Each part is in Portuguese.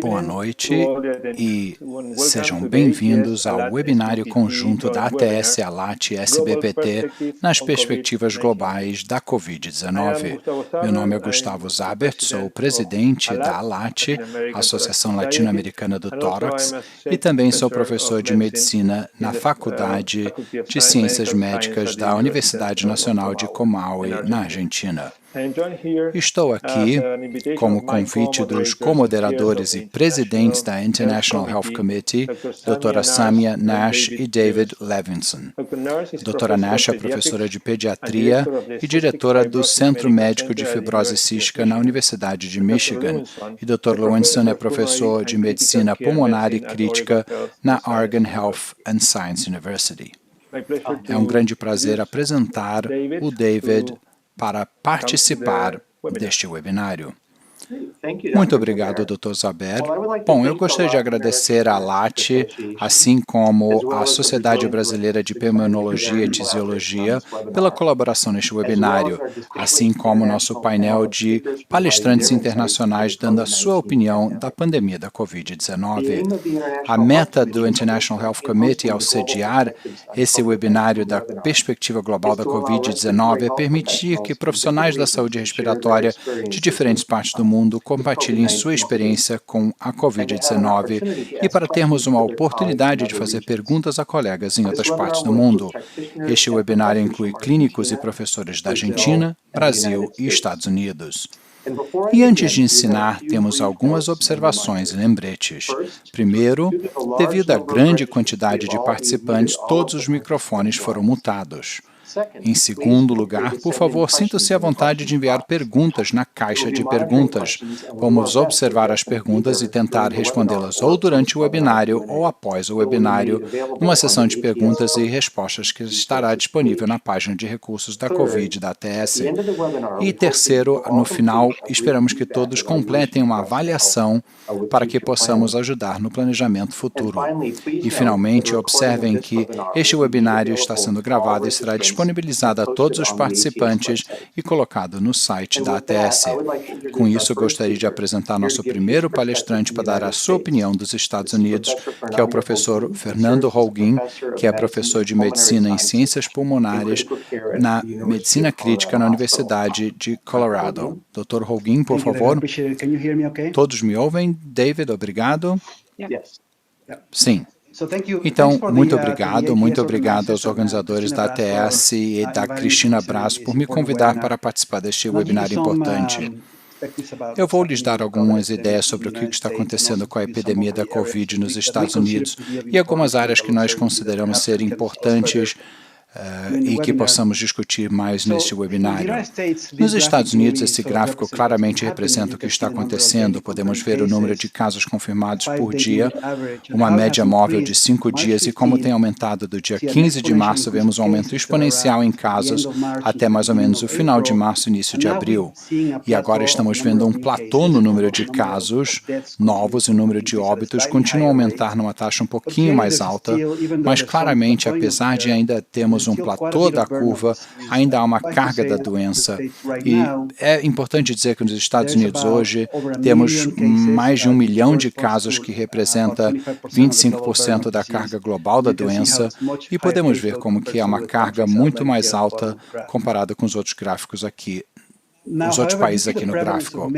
Boa noite e sejam bem-vindos ao webinário conjunto da ATS, ALAT e SBPT nas perspectivas globais da Covid-19. Meu nome é Gustavo Zabert, sou o presidente da ALAT, Associação Latino-Americana do Tórax, e também sou professor de medicina na Faculdade de Ciências Médicas da Universidade Nacional de Comahue, na Argentina. Estou aqui como convite dos comoderadores e presidentes da International Health Committee, Dra. Samia Nash e David Levinson. Dra. Nash é professora de pediatria e diretora do Centro Médico de Fibrose Cística na Universidade de Michigan, e Dr. Levinson é professor de medicina pulmonar e crítica na Oregon Health and Science University. É um grande prazer apresentar o David para participar deste webinário. Muito obrigado, Dr. Zaber. Bom, eu gostaria de agradecer à ALAT, assim como à Sociedade Brasileira de Pneumologia e Tisiologia, pela colaboração neste webinário, assim como nosso painel de palestrantes internacionais dando a sua opinião da pandemia da Covid-19. A meta do International Health Committee ao sediar esse webinário da perspectiva global da Covid-19 é permitir que profissionais da saúde respiratória de diferentes partes do mundo compartilhem sua experiência com a Covid-19 e para termos uma oportunidade de fazer perguntas a colegas em outras partes do mundo. Este webinário inclui clínicos e professores da Argentina, Brasil e Estados Unidos. E antes de ensinar, temos algumas observações e lembretes. Primeiro, devido à grande quantidade de participantes, todos os microfones foram mutados. Em segundo lugar, por favor, sinta-se à vontade de enviar perguntas na caixa de perguntas. Vamos observar as perguntas e tentar respondê-las ou durante o webinário ou após o webinário, numa sessão de perguntas e respostas que estará disponível na página de recursos da Covid da ATS. E terceiro, no final, esperamos que todos completem uma avaliação para que possamos ajudar no planejamento futuro. E, finalmente, observem que este webinário está sendo gravado e será disponibilizado a todos os participantes e colocado no site da ATS. Com isso, eu gostaria de apresentar nosso primeiro palestrante para dar a sua opinião dos Estados Unidos, que é o professor Fernando Holguin, que é professor de Medicina em Ciências Pulmonares na Medicina Crítica na Universidade de Colorado. Dr. Holguin, por favor. Todos me ouvem? David, obrigado. Sim. Então, muito obrigado aos organizadores da ATS e da Cristina Braz por me convidar para participar deste webinário importante. Eu vou lhes dar algumas ideias sobre o que está acontecendo com a epidemia da Covid nos Estados Unidos e algumas áreas que nós consideramos ser importantes e que possamos discutir mais neste webinário. Nos Estados Unidos, esse gráfico claramente representa o que está acontecendo. Podemos ver o número de casos confirmados por dia, uma média móvel de 5 dias, e como tem aumentado do dia 15 de março, vemos um aumento exponencial em casos até mais ou menos o final de março, início de abril. E agora estamos vendo um platô no número de casos novos e o número de óbitos continua a aumentar numa taxa um pouquinho mais alta, mas claramente, apesar de ainda termos um platô da curva, ainda há uma carga da doença. E é importante dizer que nos Estados Unidos hoje temos mais de 1 milhão de casos, que representa 25% da carga global da doença, e podemos ver como que é uma carga muito mais alta comparada com os outros gráficos aqui. Os outros países aqui no gráfico.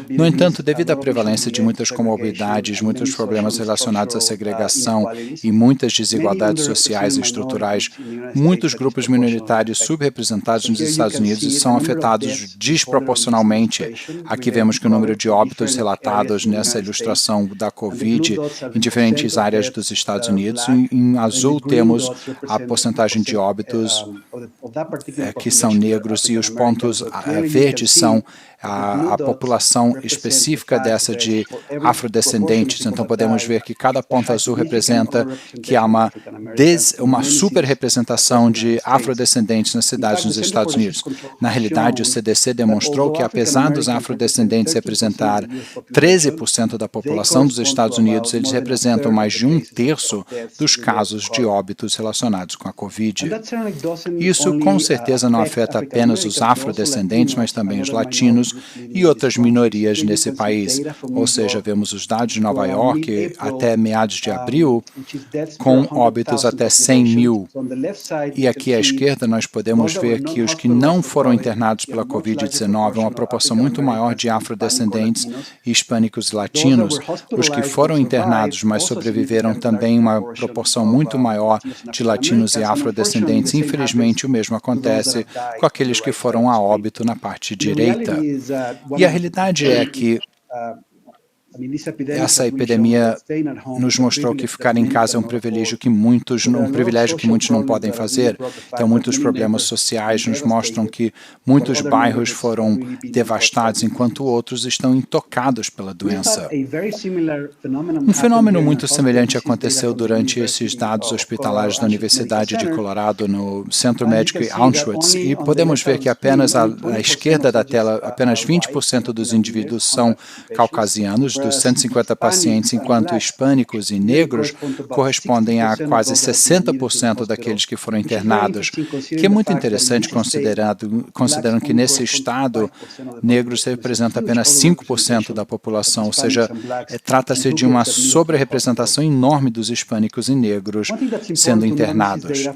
No entanto, devido à prevalência de muitas comorbidades, muitos problemas relacionados à segregação e muitas desigualdades sociais e estruturais, muitos grupos minoritários subrepresentados nos Estados Unidos são afetados desproporcionalmente. Aqui vemos que o número de óbitos relatados nessa ilustração da Covid em diferentes áreas dos Estados Unidos. Em azul temos a porcentagem de óbitos que são negros, e os pontos verdes são a população específica dessa de afrodescendentes. Então, podemos ver que cada ponto azul representa que há uma superrepresentação de afrodescendentes nas cidades nos Estados Unidos. Na realidade, o CDC demonstrou que, apesar dos afrodescendentes representar 13% da população dos Estados Unidos, eles representam mais de 1/3 dos casos de óbitos relacionados com a Covid. Isso, com certeza, não afeta apenas os afrodescendentes, mas também também os latinos e outras minorias nesse país. Ou seja, vemos os dados de Nova York até meados de abril, com óbitos até 100 mil. E aqui à esquerda nós podemos ver que os que não foram internados pela Covid-19 é uma proporção muito maior de afrodescendentes, hispânicos e latinos. Os que foram internados, mas sobreviveram, também uma proporção muito maior de latinos e afrodescendentes. Infelizmente, o mesmo acontece com aqueles que foram a óbito na parte direita. E a realidade é que essa epidemia nos mostrou que ficar em casa é um privilégio que muitos não podem fazer. Então, muitos problemas sociais nos mostram que muitos bairros foram devastados, enquanto outros estão intocados pela doença. Um fenômeno muito semelhante aconteceu durante esses dados hospitalares da Universidade de Colorado, no Centro Médico Auschwitz, e podemos ver que apenas à esquerda da tela, apenas 20% dos indivíduos são caucasianos, dos 150 pacientes, enquanto hispânicos e negros correspondem a quase 60% daqueles que foram internados, que é muito interessante considerando que nesse estado, negros representam apenas 5% da população, ou seja, trata-se de uma sobre-representação enorme dos hispânicos e negros sendo internados.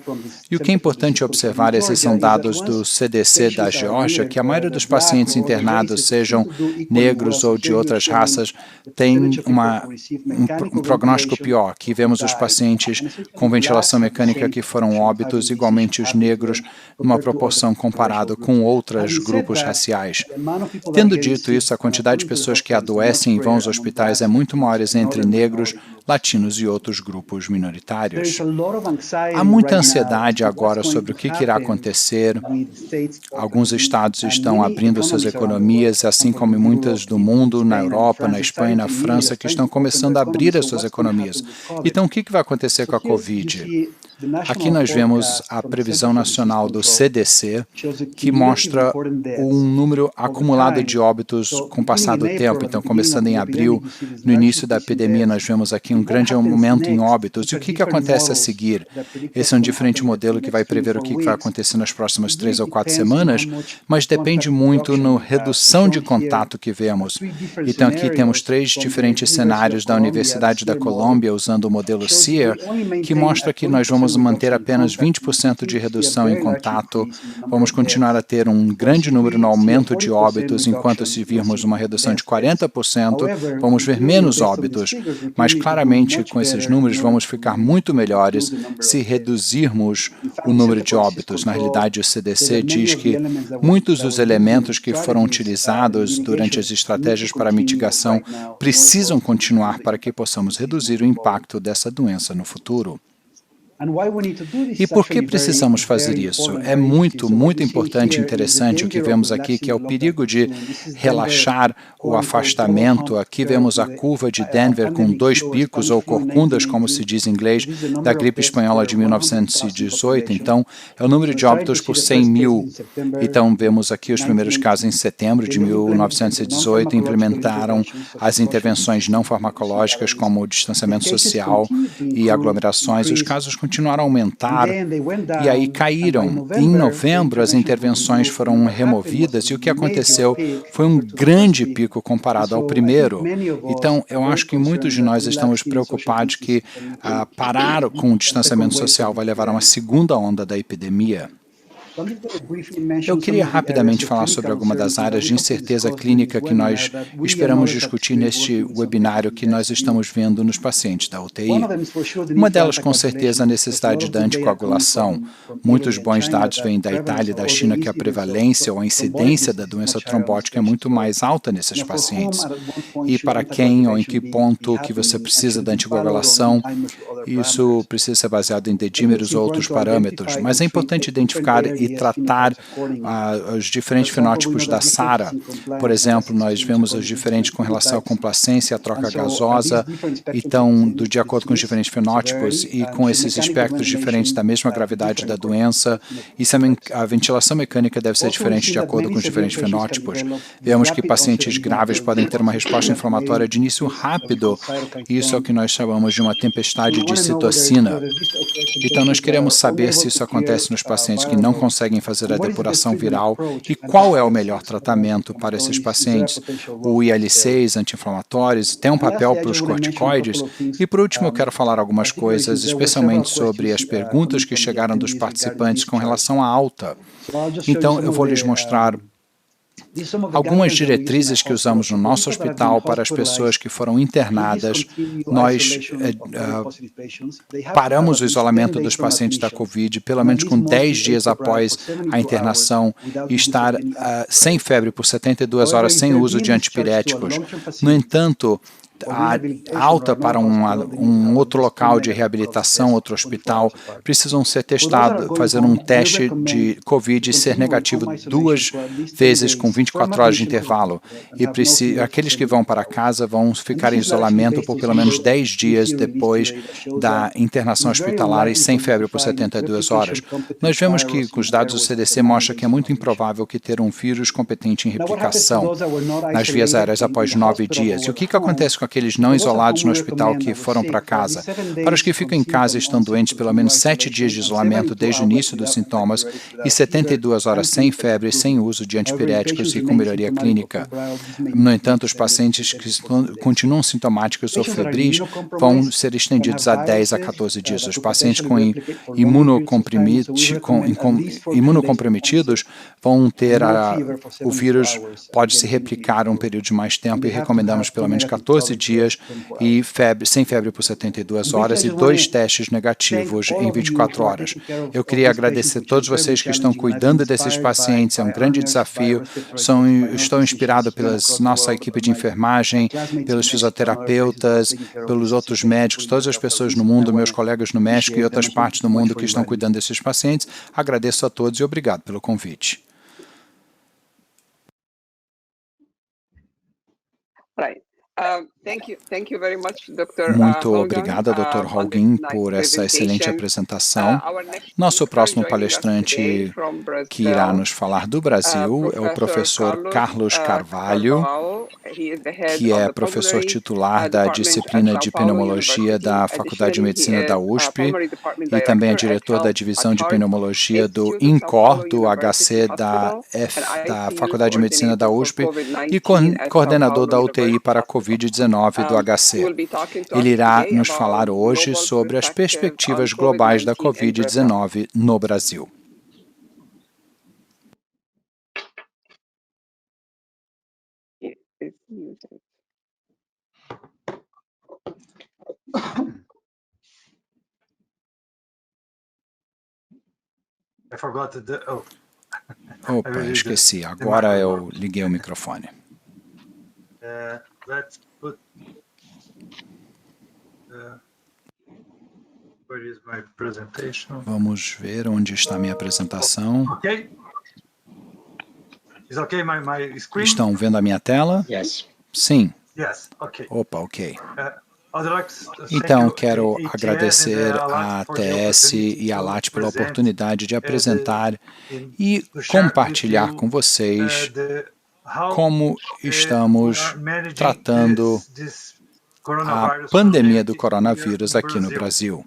E o que é importante observar, esses são dados do CDC da Geórgia, que a maioria dos pacientes internados, sejam negros ou de outras raças, tem um prognóstico pior. Aqui vemos os pacientes com ventilação mecânica que foram óbitos, igualmente os negros, numa proporção comparada com outros grupos raciais. Tendo dito isso, a quantidade de pessoas que adoecem e vão aos hospitais é muito maior entre negros, latinos e outros grupos minoritários. Há muita ansiedade agora sobre o que irá acontecer. Alguns estados estão abrindo suas economias, assim como muitas do mundo, na Europa, na Espanha, na França, que estão começando a abrir as suas economias. Então, o que vai acontecer com a Covid? Aqui nós vemos a previsão nacional do CDC, que mostra um número acumulado de óbitos com o passar do tempo. Então, começando em abril, no início da epidemia, nós vemos aqui um grande aumento em óbitos. E o que acontece a seguir? Esse é um diferente modelo que vai prever o que vai acontecer nas próximas 3 ou 4 semanas, mas depende muito na redução de contato que vemos. Então, aqui temos 3 diferentes cenários da Universidade da Colômbia, usando o modelo SEER, que mostra que nós vamos manter apenas 20% de redução em contato, vamos continuar a ter um grande número no aumento de óbitos, enquanto se virmos uma redução de 40%, vamos ver menos óbitos, mas claramente com esses números vamos ficar muito melhores se reduzirmos o número de óbitos. Na realidade, o CDC diz que muitos dos elementos que foram utilizados durante as estratégias para mitigação precisam continuar para que possamos reduzir o impacto dessa doença no futuro. E por que precisamos fazer isso? É muito importante e interessante o que vemos aqui, que é o perigo de relaxar o afastamento. Aqui vemos a curva de Denver com 2 picos, ou corcundas, como se diz em inglês, da gripe espanhola de 1918. Então, é o número de óbitos por 100 mil. Então, vemos aqui os primeiros casos em setembro de 1918, implementaram as intervenções não farmacológicas, como o distanciamento social e aglomerações. Os casos continuaram a aumentar e aí caíram. Em novembro, as intervenções foram removidas e o que aconteceu foi um grande pico comparado ao primeiro. Então, eu acho que muitos de nós estamos preocupados que parar com o distanciamento social vai levar a uma segunda onda da epidemia. Eu queria rapidamente falar sobre algumas das áreas de incerteza clínica que nós esperamos discutir neste webinário que nós estamos vendo nos pacientes da UTI. Uma delas, com certeza, a necessidade da anticoagulação. Muitos bons dados vêm da Itália e da China que a prevalência ou a incidência da doença trombótica é muito mais alta nesses pacientes. E para quem ou em que ponto que você precisa da anticoagulação, isso precisa ser baseado em dedímeros ou outros parâmetros. Mas é importante identificar e tratar os diferentes fenótipos da SARA. Por exemplo, nós vemos os diferentes com relação à complacência, à troca gasosa, então, de acordo com os diferentes fenótipos e com esses espectros diferentes da mesma gravidade da doença, e a ventilação mecânica deve ser diferente de acordo com os diferentes fenótipos. Vemos que pacientes graves podem ter uma resposta inflamatória de início rápido, isso é o que nós chamamos de uma tempestade de citocina. Então, nós queremos saber se isso acontece nos pacientes que não conseguem fazer a depuração viral e qual é o melhor tratamento para esses pacientes. O IL-6, anti-inflamatórios, tem um papel para os corticoides? E, por último, eu quero falar algumas coisas, especialmente sobre as perguntas que chegaram dos participantes com relação à alta. Então, eu vou lhes mostrar algumas diretrizes que usamos no nosso hospital para as pessoas que foram internadas. Nós paramos o isolamento dos pacientes da COVID pelo menos com 10 dias após a internação e estar sem febre por 72 horas sem uso de antipiréticos. No entanto, a alta para um outro local de reabilitação, outro hospital, precisam ser testados, fazer um teste de COVID e ser negativo 2 vezes com 24 horas de intervalo. E aqueles que vão para casa vão ficar em isolamento por pelo menos 10 dias depois da internação hospitalar e sem febre por 72 horas. Nós vemos que os dados do CDC mostram que é muito improvável que ter um vírus competente em replicação nas vias aéreas após 9 dias. E o que acontece com aqueles não isolados no hospital que foram para casa? Para os que ficam em casa e estão doentes, pelo menos 7 dias de isolamento desde o início dos sintomas e 72 horas sem febre, sem uso de antipiréticos e com melhoria clínica. No entanto, os pacientes que continuam sintomáticos ou febris vão ser estendidos a 10 a 14 dias. Os pacientes com imunocomprometidos vão ter o vírus pode se replicar um período de mais tempo e recomendamos pelo menos 14 dias e sem febre por 72 horas e 2 testes negativos em 24 horas. Eu queria agradecer a todos vocês que estão cuidando desses pacientes, é um grande desafio. Estou inspirado pela nossa equipe de enfermagem, pelos fisioterapeutas, pelos outros médicos, todas as pessoas no mundo, meus colegas no México e outras partes do mundo que estão cuidando desses pacientes. Agradeço a todos e obrigado pelo convite. Muito obrigada, Dr. Hogan, por essa excelente apresentação. Nosso próximo palestrante que irá nos falar do Brasil é o professor Carlos Carvalho, que é professor titular da disciplina de pneumologia da Faculdade de Medicina da USP e também é diretor da divisão de pneumologia do INCOR, do HC da Faculdade de Medicina da USP e coordenador da UTI para a COVID-19 do HC. Ele irá nos falar hoje sobre as perspectivas globais da COVID-19 no Brasil. Opa, esqueci. Agora eu liguei o microfone. Vamos ver onde está a minha apresentação. Estão vendo a minha tela? Sim. Opa, ok. Então, quero agradecer à ATS e à LAT pela oportunidade de apresentar e compartilhar com vocês como estamos tratando a pandemia do coronavírus aqui no Brasil.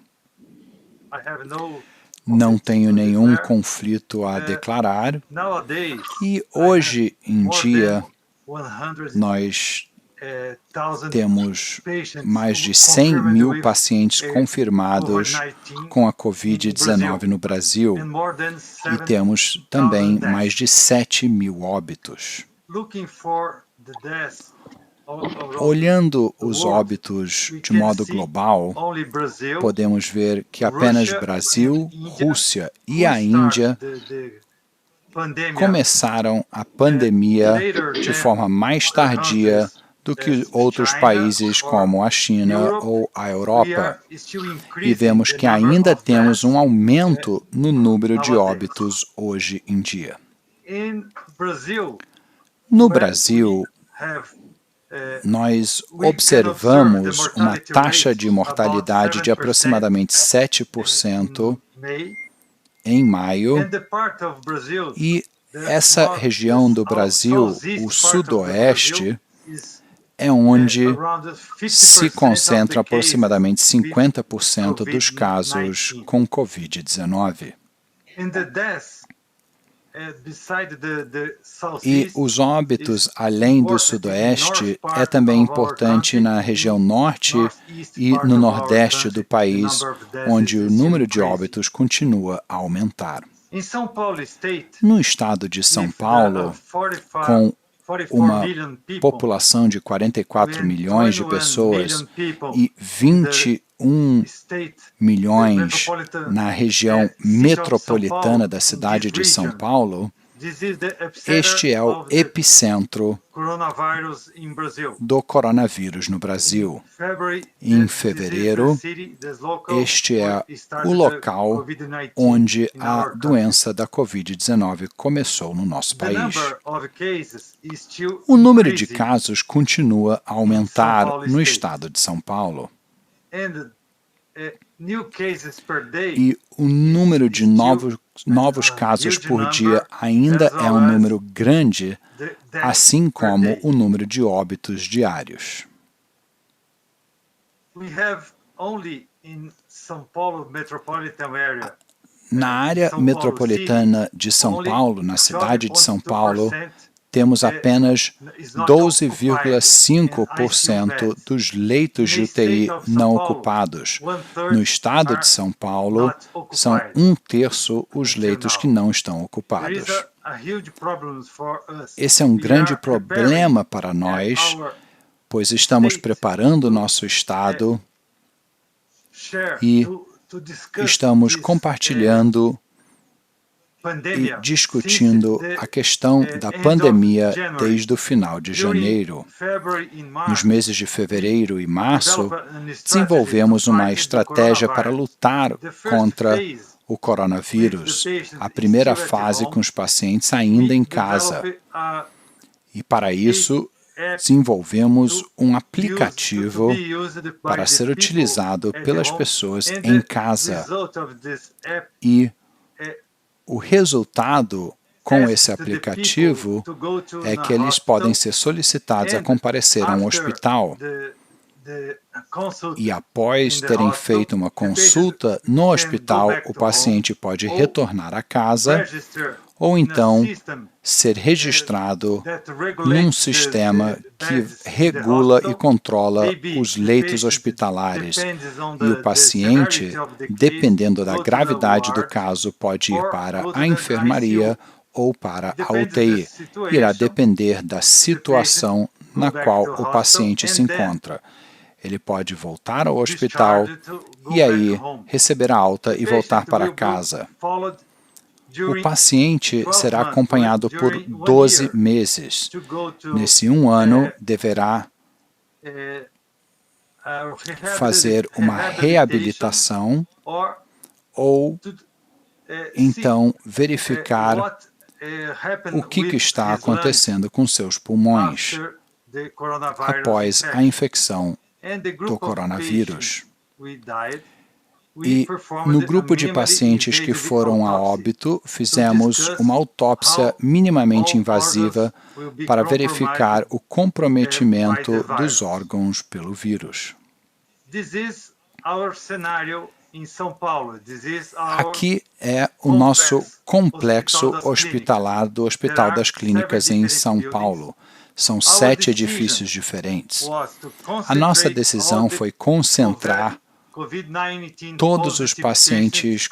Não tenho nenhum conflito a declarar e hoje em dia nós temos mais de 100 mil pacientes confirmados com a COVID-19 no Brasil e temos também mais de 7 mil óbitos. Olhando os óbitos de modo global, podemos ver que apenas Brasil, Rússia e a Índia começaram a pandemia de forma mais tardia do que outros países como a China ou a Europa. E vemos que ainda temos um aumento no número de óbitos hoje em dia. No Brasil, nós observamos uma taxa de mortalidade de aproximadamente 7% em maio, e essa região do Brasil, o sudoeste, é onde se concentra aproximadamente 50% dos casos com Covid-19. E os óbitos além do Sudoeste é também importante na região Norte e no Nordeste do país, onde o número de óbitos continua a aumentar. No estado de São Paulo, com uma população de 44 milhões de pessoas e 21 milhões na região metropolitana da cidade de São Paulo, este é o epicentro do coronavírus no Brasil. Em fevereiro, este é o local onde a doença da Covid-19 começou no nosso país. O número de casos continua a aumentar no estado de São Paulo. E o número de novos casos por dia ainda é um número grande, assim como o número de óbitos diários. Na área metropolitana de São Paulo, na cidade de São Paulo, temos apenas 12,5% dos leitos de UTI não ocupados. No estado de São Paulo, são 1/3 os leitos que não estão ocupados. Esse é um grande problema para nós, pois estamos preparando o nosso estado e estamos compartilhando e discutindo a questão da pandemia desde o final de janeiro. Nos meses de fevereiro e março, desenvolvemos uma estratégia para lutar contra o coronavírus, a primeira fase com os pacientes ainda em casa. E para isso, desenvolvemos um aplicativo para ser utilizado pelas pessoas em casa. E o resultado com esse aplicativo é que eles podem ser solicitados a comparecer a um hospital. E após terem feito uma consulta no hospital, o paciente pode retornar a casa ou então ser registrado num sistema que regula e controla os leitos hospitalares. E o paciente, dependendo da gravidade do caso, pode ir para a enfermaria ou para a UTI. Irá depender da situação na qual o paciente se encontra. Ele pode voltar ao hospital e aí receber a alta e voltar para casa. O paciente será acompanhado por 12 meses. Nesse 1 ano, deverá fazer uma reabilitação ou então verificar o que está acontecendo com seus pulmões após a infecção do coronavírus. E no grupo de pacientes que foram a óbito, fizemos uma autópsia minimamente invasiva para verificar o comprometimento dos órgãos pelo vírus. Aqui é o nosso complexo hospitalar do Hospital das Clínicas em São Paulo. São 7 edifícios diferentes. A nossa decisão foi concentrar todos os pacientes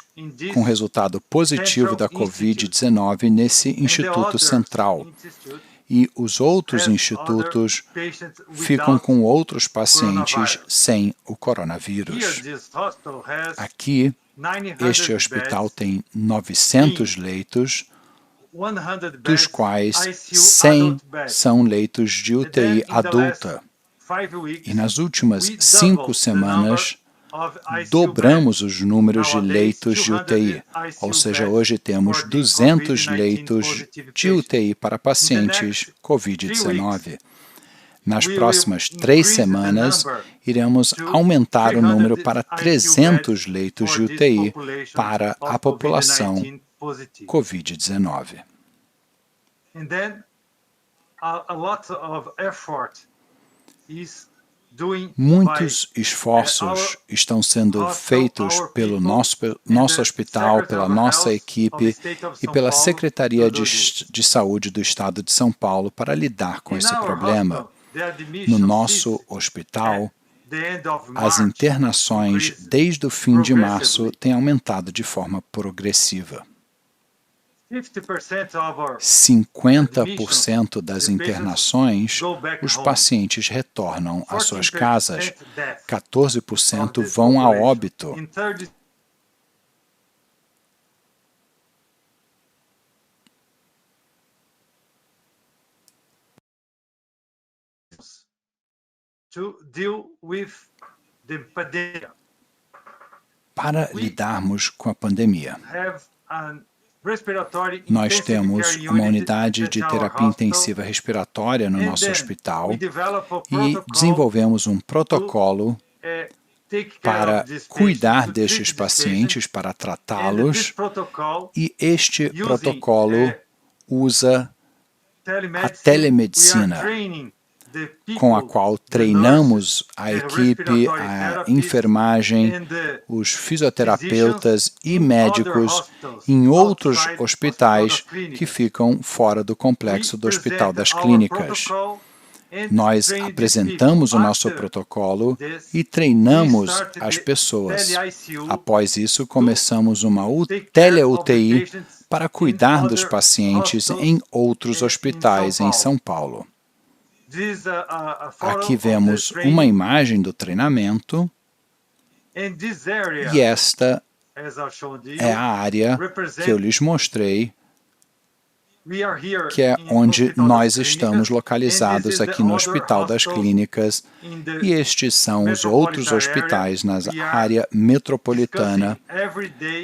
com resultado positivo da Covid-19 nesse Instituto Central. E os outros institutos ficam com outros pacientes sem o coronavírus. Aqui, este hospital tem 900 leitos, dos quais 100 são leitos de UTI adulta. E nas últimas 5 semanas, dobramos os números de leitos de UTI, ou seja, hoje temos 200 leitos de UTI para pacientes Covid-19. Nas próximas 3 semanas, iremos aumentar o número para 300 leitos de UTI para a população Muitos esforços estão sendo feitos pelo nosso hospital, pela nossa equipe e pela Secretaria de Saúde do Estado de São Paulo para lidar com esse problema. No nosso hospital, as internações desde o fim de março têm aumentado de forma progressiva. 50% das internações, os pacientes retornam às suas casas, 14% vão a óbito. Para lidarmos com a pandemia, nós temos uma unidade de terapia intensiva respiratória no nosso hospital e desenvolvemos um protocolo para cuidar destes pacientes, para tratá-los, e este protocolo usa a telemedicina, com a qual treinamos a equipe, a enfermagem, os fisioterapeutas e médicos em outros hospitais que ficam fora do complexo do Hospital das Clínicas. Nós apresentamos o nosso protocolo e treinamos as pessoas. Após isso, começamos uma tele-UTI para cuidar dos pacientes em outros hospitais em São Paulo. Aqui vemos uma imagem do treinamento e esta é a área que eu lhes mostrei, que é onde nós estamos localizados aqui no Hospital das Clínicas, e estes são os outros hospitais na área metropolitana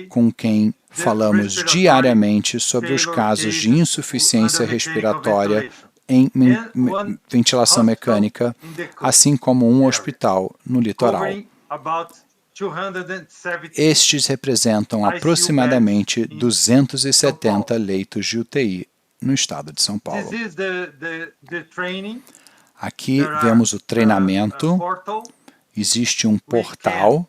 com quem falamos diariamente sobre os casos de insuficiência respiratória em ventilação mecânica, assim como um hospital no litoral. Estes representam aproximadamente 270 leitos de UTI no estado de São Paulo. Aqui vemos o treinamento. Existe um portal.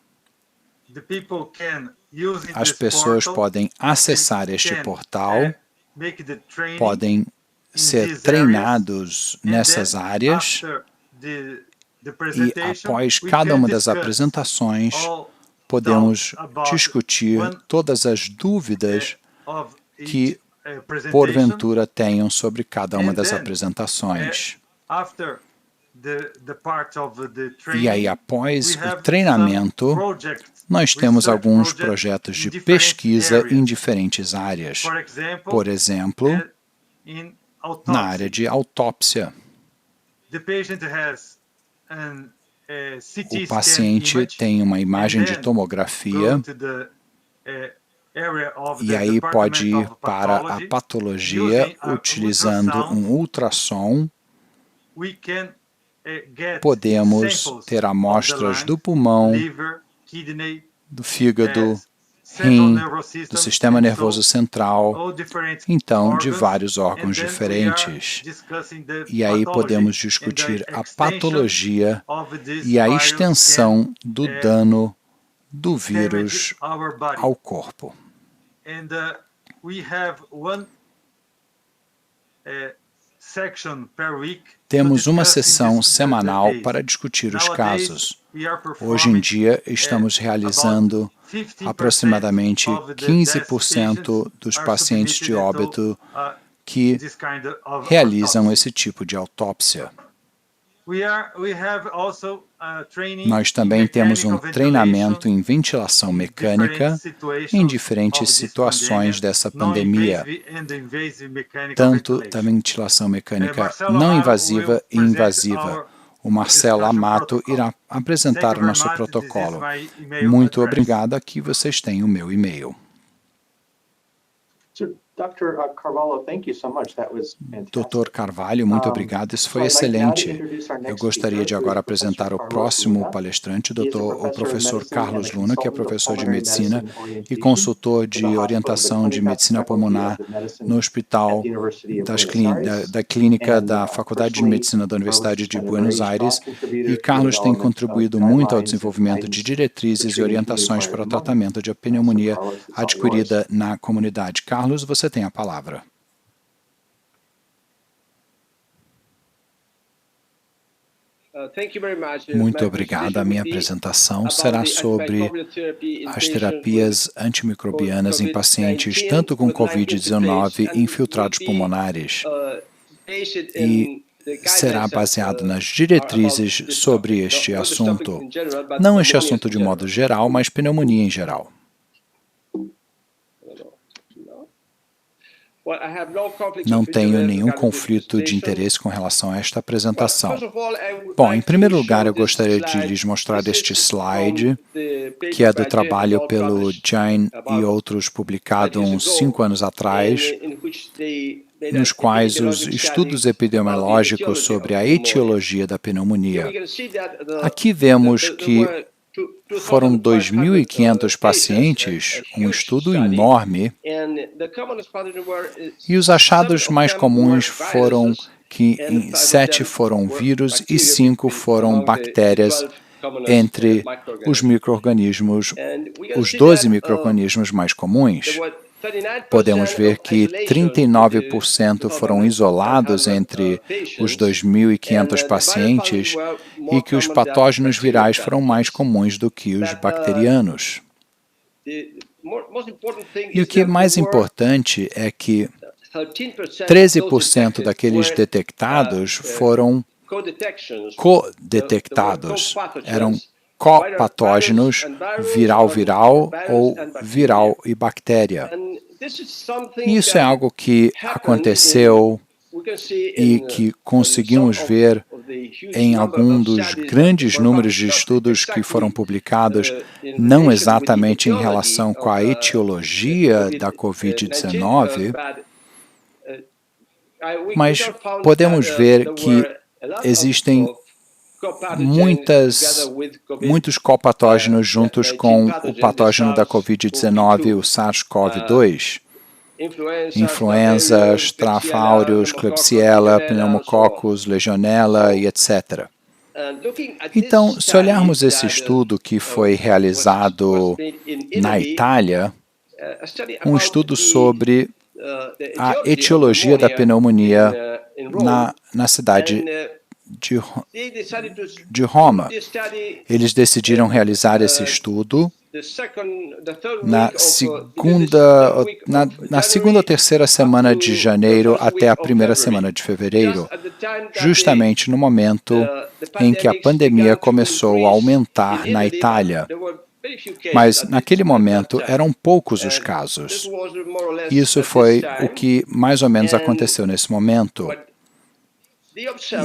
As pessoas podem acessar este portal, podem ser treinados nessas áreas, e após cada uma das apresentações, podemos discutir todas as dúvidas que, porventura, tenham sobre cada uma das apresentações. E aí, após o treinamento, nós temos alguns projetos de pesquisa em diferentes áreas. Por exemplo, na área de autópsia. O paciente tem uma imagem de tomografia e aí pode ir para a patologia utilizando um ultrassom. Podemos ter amostras do pulmão, do fígado, rim, do sistema nervoso central, então de vários órgãos diferentes. E aí podemos discutir a patologia e a extensão do dano do vírus ao corpo. Temos uma sessão semanal para discutir os casos. Hoje em dia, estamos realizando aproximadamente 15% dos pacientes de óbito que realizam esse tipo de autópsia. Nós também temos um treinamento em ventilação mecânica em diferentes situações dessa pandemia, tanto da ventilação mecânica não invasiva e invasiva. O Marcelo Amato irá apresentar o nosso protocolo. Muito obrigado. Aqui vocês têm o meu e-mail. Dr. Carvalho, muito obrigado, isso foi excelente. Eu gostaria de agora apresentar o próximo palestrante, o professor Carlos Luna, que é professor de medicina e consultor de orientação de medicina pulmonar no Hospital da Clínica da Faculdade de Medicina da Universidade de Buenos Aires, e Carlos tem contribuído muito ao desenvolvimento de diretrizes e orientações para o tratamento de pneumonia adquirida na comunidade. Carlos, você tem a palavra. Muito obrigado. A minha apresentação será sobre as terapias antimicrobianas em pacientes tanto com COVID-19 e infiltrados pulmonares, e será baseado nas diretrizes sobre este assunto. Não este assunto de modo geral, mas pneumonia em geral. Não tenho nenhum conflito de interesse com relação a esta apresentação. Bom, em primeiro lugar, eu gostaria de lhes mostrar este slide, que é do trabalho pelo Jain e outros, publicado uns 5 anos atrás, nos quais os estudos epidemiológicos sobre a etiologia da pneumonia. Aqui vemos que foram 2.500 pacientes, um estudo enorme, e os achados mais comuns foram que 7 foram vírus e 5 foram bactérias entre os micro-organismos, os 12 micro-organismos mais comuns. Podemos ver que 39% foram isolados entre os 2.500 pacientes e que os patógenos virais foram mais comuns do que os bacterianos. E o que é mais importante é que 13% daqueles detectados foram co-detectados, eram copatógenos, viral-viral ou viral e bactéria. Isso é algo que aconteceu e que conseguimos ver em algum dos grandes números de estudos que foram publicados, não exatamente em relação com a etiologia da COVID-19, mas podemos ver que existem muitos copatógenos juntos com o patógeno da COVID-19, o SARS-CoV-2, influenza, Staph aureus, Klebsiella, pneumococcus, legionella e etc. Então, se olharmos esse estudo que foi realizado na Itália, um estudo sobre a etiologia da pneumonia na cidade de Roma. Eles decidiram realizar esse estudo na segunda ou terceira semana de janeiro até a primeira semana de fevereiro, justamente no momento em que a pandemia começou a aumentar na Itália. Mas, naquele momento, eram poucos os casos. Isso foi o que mais ou menos aconteceu nesse momento.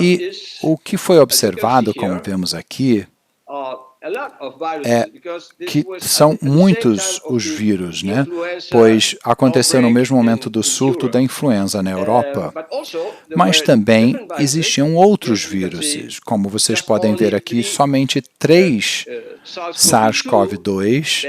E o que foi observado, como vemos aqui, é que são muitos os vírus, né? Pois aconteceu no mesmo momento do surto da influenza na Europa. Mas também existiam outros vírus. Como vocês podem ver aqui, somente 3 SARS-CoV-2,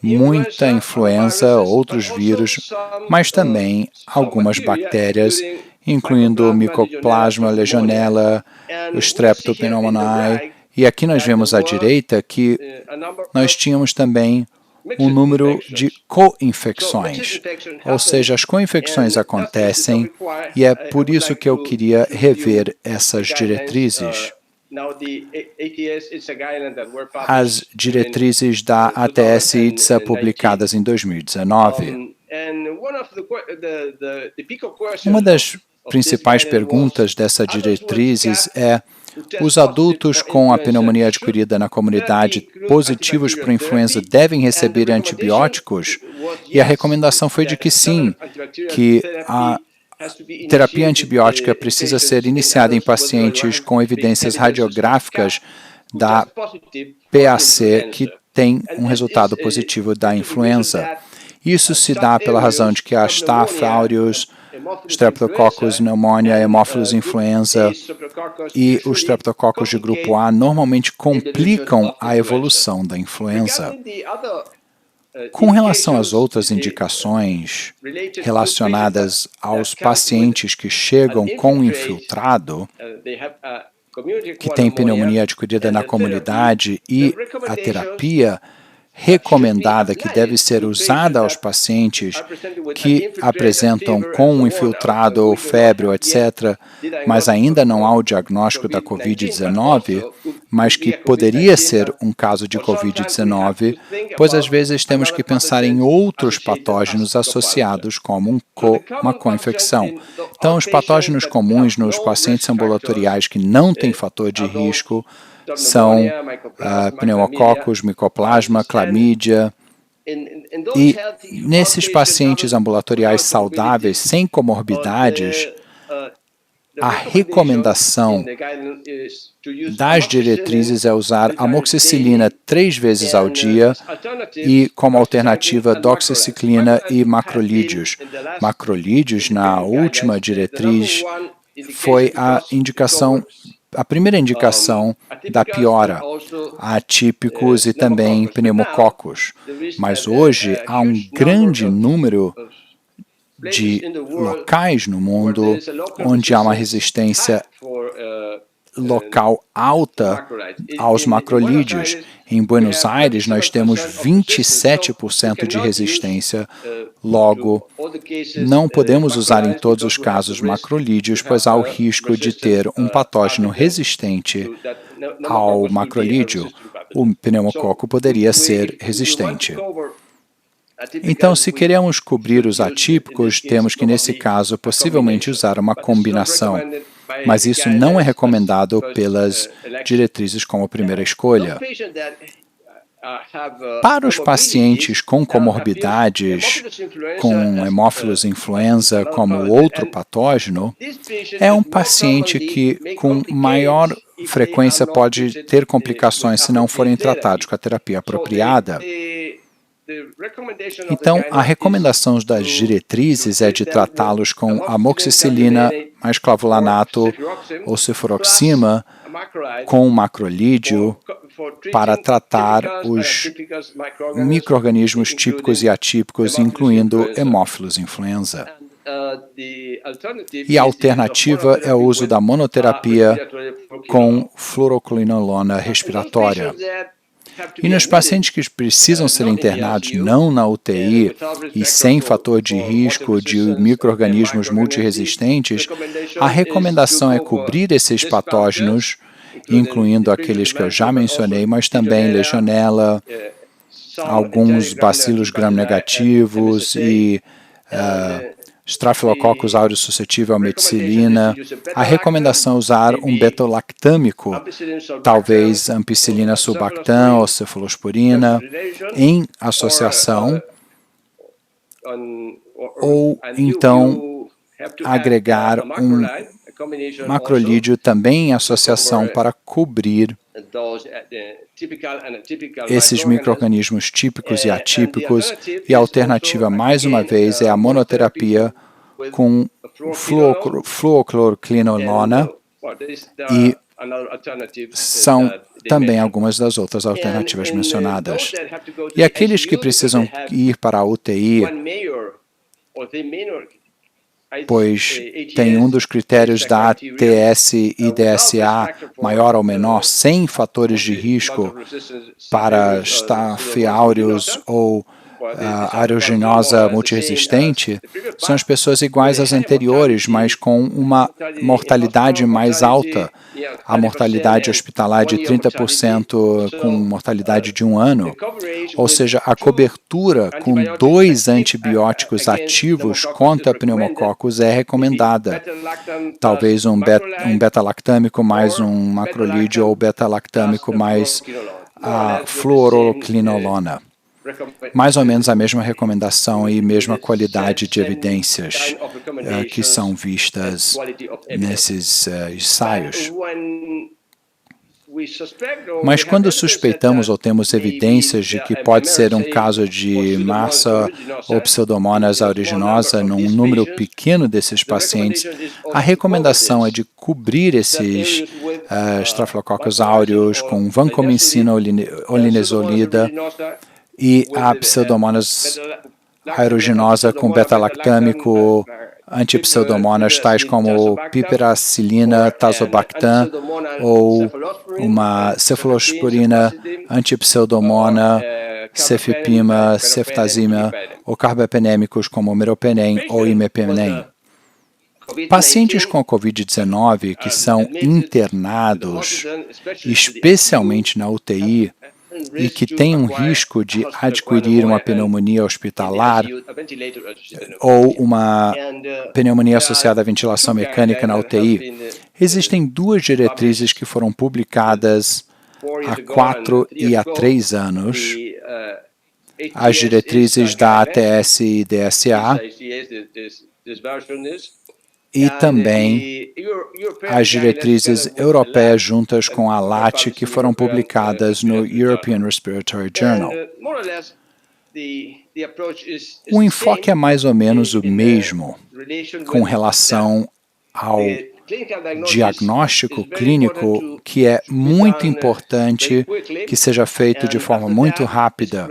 muita influenza, outros vírus, mas também algumas bactérias, incluindo o Mycoplasma, Legionella, o Streptopneumoniae. E aqui nós vemos à direita que nós tínhamos também um número de co-infecções, ou seja, as co-infecções acontecem e é por isso que eu queria rever essas diretrizes. As diretrizes da ATS-IDSA publicadas em 2019. Uma das principais perguntas dessas diretrizes é: os adultos com a pneumonia adquirida na comunidade positivos para a influenza devem receber antibióticos? E a recomendação foi de que sim, que a terapia antibiótica precisa ser iniciada em pacientes com evidências radiográficas da PAC que tem um resultado positivo da influenza. Isso se dá pela razão de que a Staph aureus, Streptococcus pneumonia, Haemophilus influenza e os Streptococcus de grupo A normalmente complicam a evolução da influenza. Com relação às outras indicações relacionadas aos pacientes que chegam com infiltrado, que tem pneumonia adquirida na comunidade, e a terapia recomendada que deve ser usada aos pacientes que apresentam com um infiltrado ou febre, etc., mas ainda não há o diagnóstico da COVID-19, mas que poderia ser um caso de COVID-19, pois às vezes temos que pensar em outros patógenos associados como uma co-infecção. Então, os patógenos comuns nos pacientes ambulatoriais que não têm fator de risco são pneumococos, micoplasma, clamídia. E nesses pacientes ambulatoriais saudáveis, sem comorbidades, a recomendação das diretrizes é usar amoxicilina 3 vezes ao dia e, como alternativa, doxiciclina e macrolídeos. Macrolídeos, na última diretriz, foi a primeira indicação da piora, atípicos e também pneumococos. Mas hoje há um grande número de locais no mundo onde há uma resistência local alta aos macrolídeos. Em Buenos Aires, nós temos 27% de resistência. Logo, não podemos usar em todos os casos macrolídeos, pois há o risco de ter um patógeno resistente ao macrolídeo. O pneumococo poderia ser resistente. Então, se queremos cobrir os atípicos, temos que, nesse caso, possivelmente usar uma combinação, mas isso não é recomendado pelas diretrizes como primeira escolha. Para os pacientes com comorbidades, com Haemophilus influenza como outro patógeno, é um paciente que com maior frequência pode ter complicações se não forem tratados com a terapia apropriada. Então, a recomendação das diretrizes é de tratá-los com amoxicilina, mais clavulanato ou cefuroxima com macrolídeo para tratar os micro-organismos típicos e atípicos, incluindo Haemophilus influenza. E a alternativa é o uso da monoterapia com fluoroquinolona respiratória. E nos pacientes que precisam ser internados não na UTI e sem fator de risco de micro-organismos multiresistentes, a recomendação é cobrir esses patógenos, incluindo aqueles que eu já mencionei, mas também Legionella, alguns bacilos gram-negativos e Staphylococcus aureus suscetível à meticilina. A recomendação é usar um beta-lactâmico, talvez ampicilina sulbactam ou cefalosporina, em associação, ou então agregar um macrolídeo também em associação para cobrir esses micro-organismos típicos e atípicos, e a alternativa, mais uma vez, é a monoterapia com fluocloroquinolona, e são também algumas das outras alternativas mencionadas. E aqueles que precisam ir para a UTI, pois tem um dos critérios da ATS e DSA maior ou menor, sem fatores de risco para Staph aureus ou aeruginosa multiresistente, são as pessoas iguais às anteriores, mas com uma mortalidade mais alta. A mortalidade hospitalar de 30% com mortalidade de 1 ano, ou seja, a cobertura com 2 antibióticos ativos contra pneumococos é recomendada. Talvez um beta-lactâmico mais um macrolídeo ou beta-lactâmico mais a fluoroquinolona. Mais ou menos a mesma recomendação e mesma qualidade de evidências que são vistas nesses ensaios. Mas quando suspeitamos ou temos evidências de que pode ser um caso de Marsa ou Pseudomonas aeruginosa num número pequeno desses pacientes, a recomendação é de cobrir esses Staphylococcus aureus com vancomicina linezolida e a Pseudomonas aeruginosa com beta-lactâmico, antipseudomonas tais como piperacillina, tazobactam ou uma cefalosporina, antipseudomona, cefipima, ceftazima ou carbapenêmicos como meropenem ou imepenem. Pacientes com Covid-19 que são internados, especialmente na UTI, e que têm um risco de adquirir uma pneumonia hospitalar ou uma pneumonia associada à ventilação mecânica na UTI, existem duas diretrizes que foram publicadas há 4 e há 3 anos, as diretrizes da ATS e DSA, e também as diretrizes europeias juntas com a LAT que foram publicadas no European Respiratory Journal. O enfoque é mais ou menos o mesmo com relação ao diagnóstico clínico, que é muito importante que seja feito de forma muito rápida,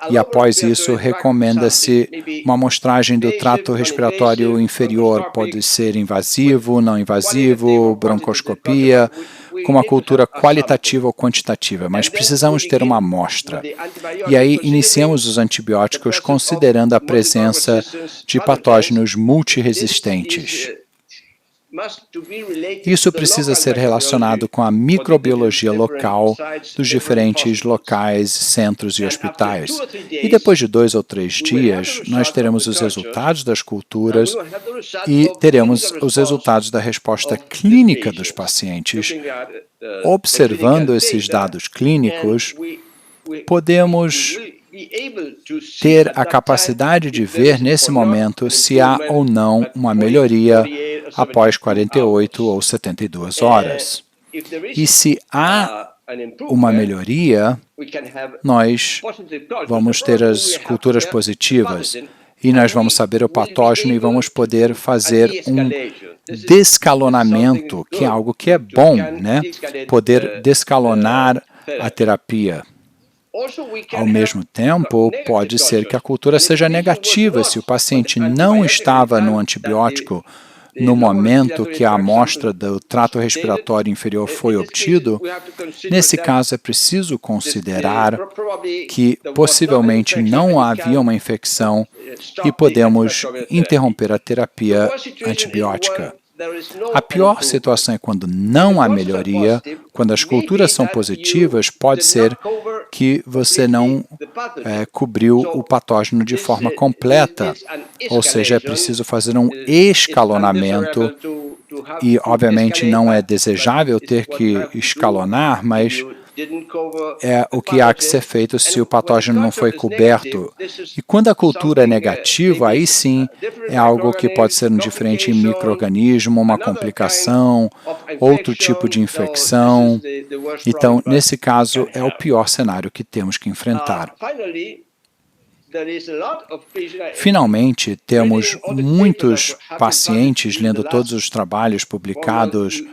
e após isso recomenda-se uma amostragem do trato respiratório inferior, pode ser invasivo, não invasivo, broncoscopia, com uma cultura qualitativa ou quantitativa, mas precisamos ter uma amostra. E aí iniciamos os antibióticos considerando a presença de patógenos multiresistentes. Isso precisa ser relacionado com a microbiologia local dos diferentes locais, centros e hospitais. E depois de 2 ou 3 dias, nós teremos os resultados das culturas e teremos os resultados da resposta clínica dos pacientes. Observando esses dados clínicos, podemos ter a capacidade de ver nesse momento se há ou não uma melhoria após 48 ou 72 horas. E se há uma melhoria, nós vamos ter as culturas positivas e nós vamos saber o patógeno e vamos poder fazer um descalonamento, que é algo que é bom, né? Poder descalonar a terapia. Ao mesmo tempo, pode ser que a cultura seja negativa se o paciente não estava no antibiótico no momento que a amostra do trato respiratório inferior foi obtido. Nesse caso, é preciso considerar que possivelmente não havia uma infecção e podemos interromper a terapia antibiótica. A pior situação é quando não há melhoria, quando as culturas são positivas, pode ser que você não cobriu o patógeno de forma completa, ou seja, é preciso fazer um escalonamento e, obviamente, não é desejável ter que escalonar, mas é o que há que ser feito se o patógeno não foi coberto. E quando a cultura é negativa, aí sim é algo que pode ser um diferente micro-organismo, uma complicação, outro tipo de infecção. Então, nesse caso, é o pior cenário que temos que enfrentar. Finalmente, temos muitos pacientes, lendo todos os trabalhos publicados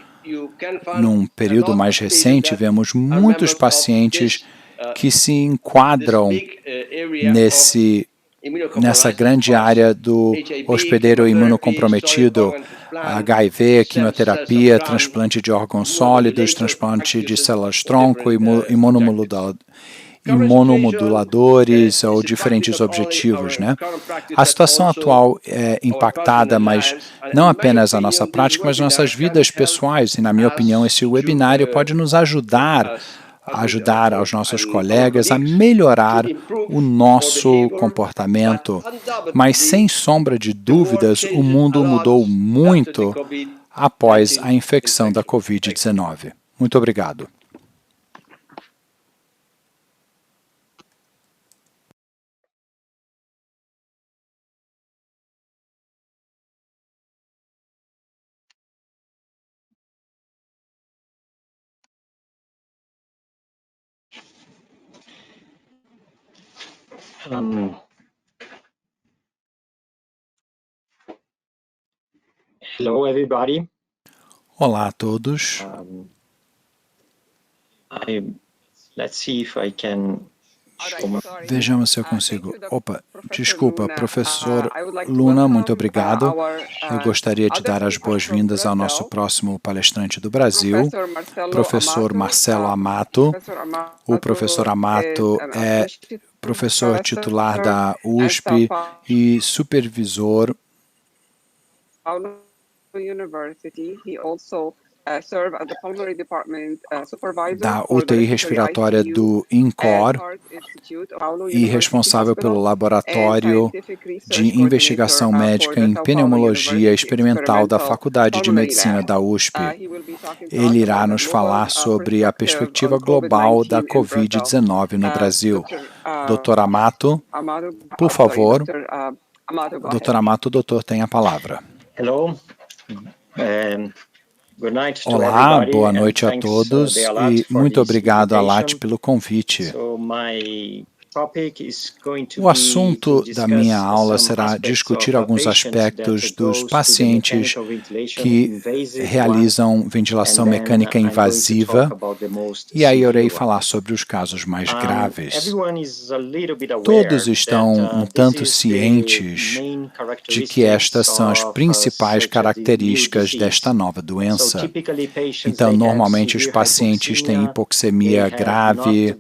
num período mais recente, vemos muitos pacientes que se enquadram nessa grande área do hospedeiro imunocomprometido, HIV, quimioterapia, transplante de órgãos sólidos, transplante de células-tronco, imunomoduladores ou diferentes objetivos, né? A situação atual é impactada, mas não apenas a nossa prática, mas nossas vidas pessoais. E, na minha opinião, esse webinário pode nos ajudar aos nossos colegas a melhorar o nosso comportamento. Mas, sem sombra de dúvidas, o mundo mudou muito após a infecção da Covid-19. Muito obrigado. Hello, everybody. Olá a todos. Let's see if I can Vejamos se eu consigo. Desculpa, professor Luna, muito obrigado. Eu gostaria de dar as boas-vindas ao nosso próximo palestrante do Brasil, professor Marcelo Amato. O professor Amato é professor titular da USP e supervisor da UTI respiratória do INCOR e responsável pelo laboratório de investigação médica em pneumologia experimental da Faculdade de Medicina da USP. Ele irá nos falar sobre a perspectiva global da Covid-19 no Brasil. Dr. Amato, por favor. Dr. Amato, o doutor tem a palavra. Hello. Olá, boa noite a todos e muito obrigado a LAT pelo convite. O assunto da minha aula será discutir alguns aspectos dos pacientes que realizam ventilação mecânica invasiva e aí eu irei falar sobre os casos mais graves. Todos estão um tanto cientes de que estas são as principais características desta nova doença. Então, normalmente os pacientes têm hipoxemia grave,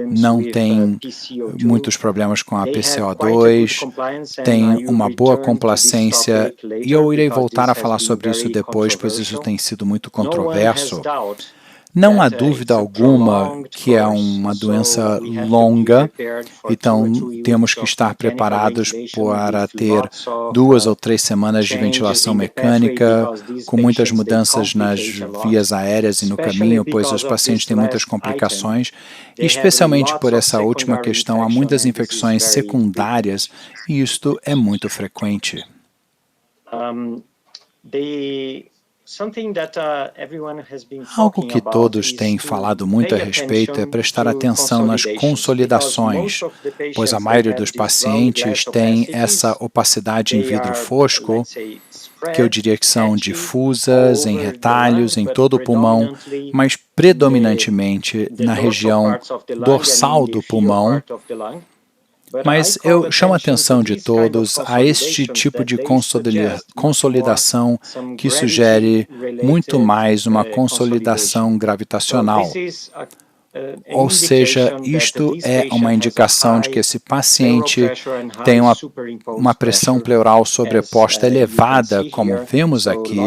não têm muitos problemas com a PCO2, tem uma boa complacência, e eu irei voltar a falar sobre isso depois, pois isso tem sido muito controverso. Não há dúvida alguma que é uma doença longa, então temos que estar preparados para ter 2 ou 3 semanas de ventilação mecânica, com muitas mudanças nas vias aéreas e no caminho, pois os pacientes têm muitas complicações, e especialmente por essa última questão, há muitas infecções secundárias, e isto é muito frequente. Algo que todos têm falado muito a respeito é prestar atenção nas consolidações, pois a maioria dos pacientes tem essa opacidade em vidro fosco, que eu diria que são difusas, em retalhos, em todo o pulmão, mas predominantemente na região dorsal do pulmão. Mas eu chamo a atenção de todos a este tipo de consolidação que sugere muito mais uma consolidação gravitacional. Ou seja, isto é uma indicação de que esse paciente tem uma pressão pleural sobreposta elevada, como vemos aqui,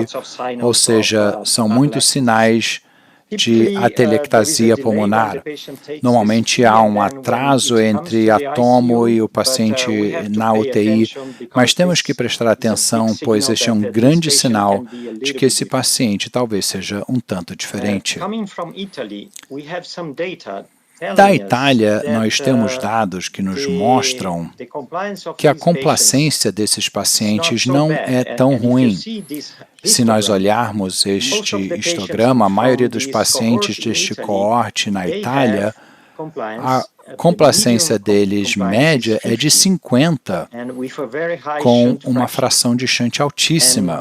ou seja, são muitos sinais de atelectasia pulmonar. Normalmente há um atraso entre a tomo e o paciente na UTI, mas temos que prestar atenção, pois este é um grande sinal de que esse paciente talvez seja um tanto diferente. Da Itália, nós temos dados que nos mostram que a complacência desses pacientes não é tão ruim. Se nós olharmos este histograma, a maioria dos pacientes deste coorte na Itália, a complacência deles média é de 50, com uma fração de shunt altíssima.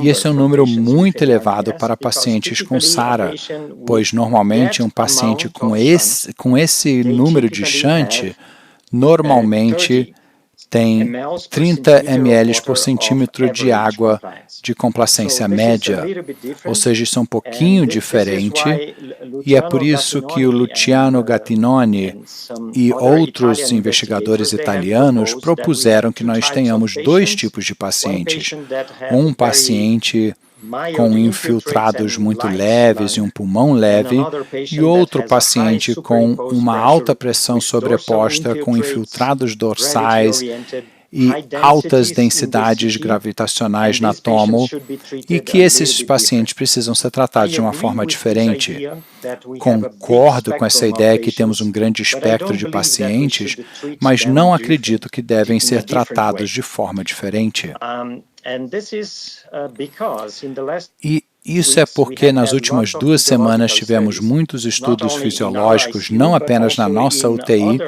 E esse é um número muito elevado para pacientes com SARA, pois normalmente um paciente com esse número de shunt, normalmente tem 30 ml por centímetro de água de complacência média, ou seja, isso é um pouquinho diferente, e é por isso que o Luciano Gattinoni e outros investigadores italianos propuseram que nós tenhamos 2 tipos de pacientes. Um paciente com infiltrados muito leves e um pulmão leve, e outro paciente com uma alta pressão sobreposta com infiltrados dorsais e altas densidades gravitacionais na tomo, e que esses pacientes precisam ser tratados de uma forma diferente. Concordo com essa ideia que temos um grande espectro de pacientes, mas não acredito que devem ser tratados de forma diferente. E Isso é porque nas últimas 2 semanas tivemos muitos estudos fisiológicos, não apenas na nossa UTI,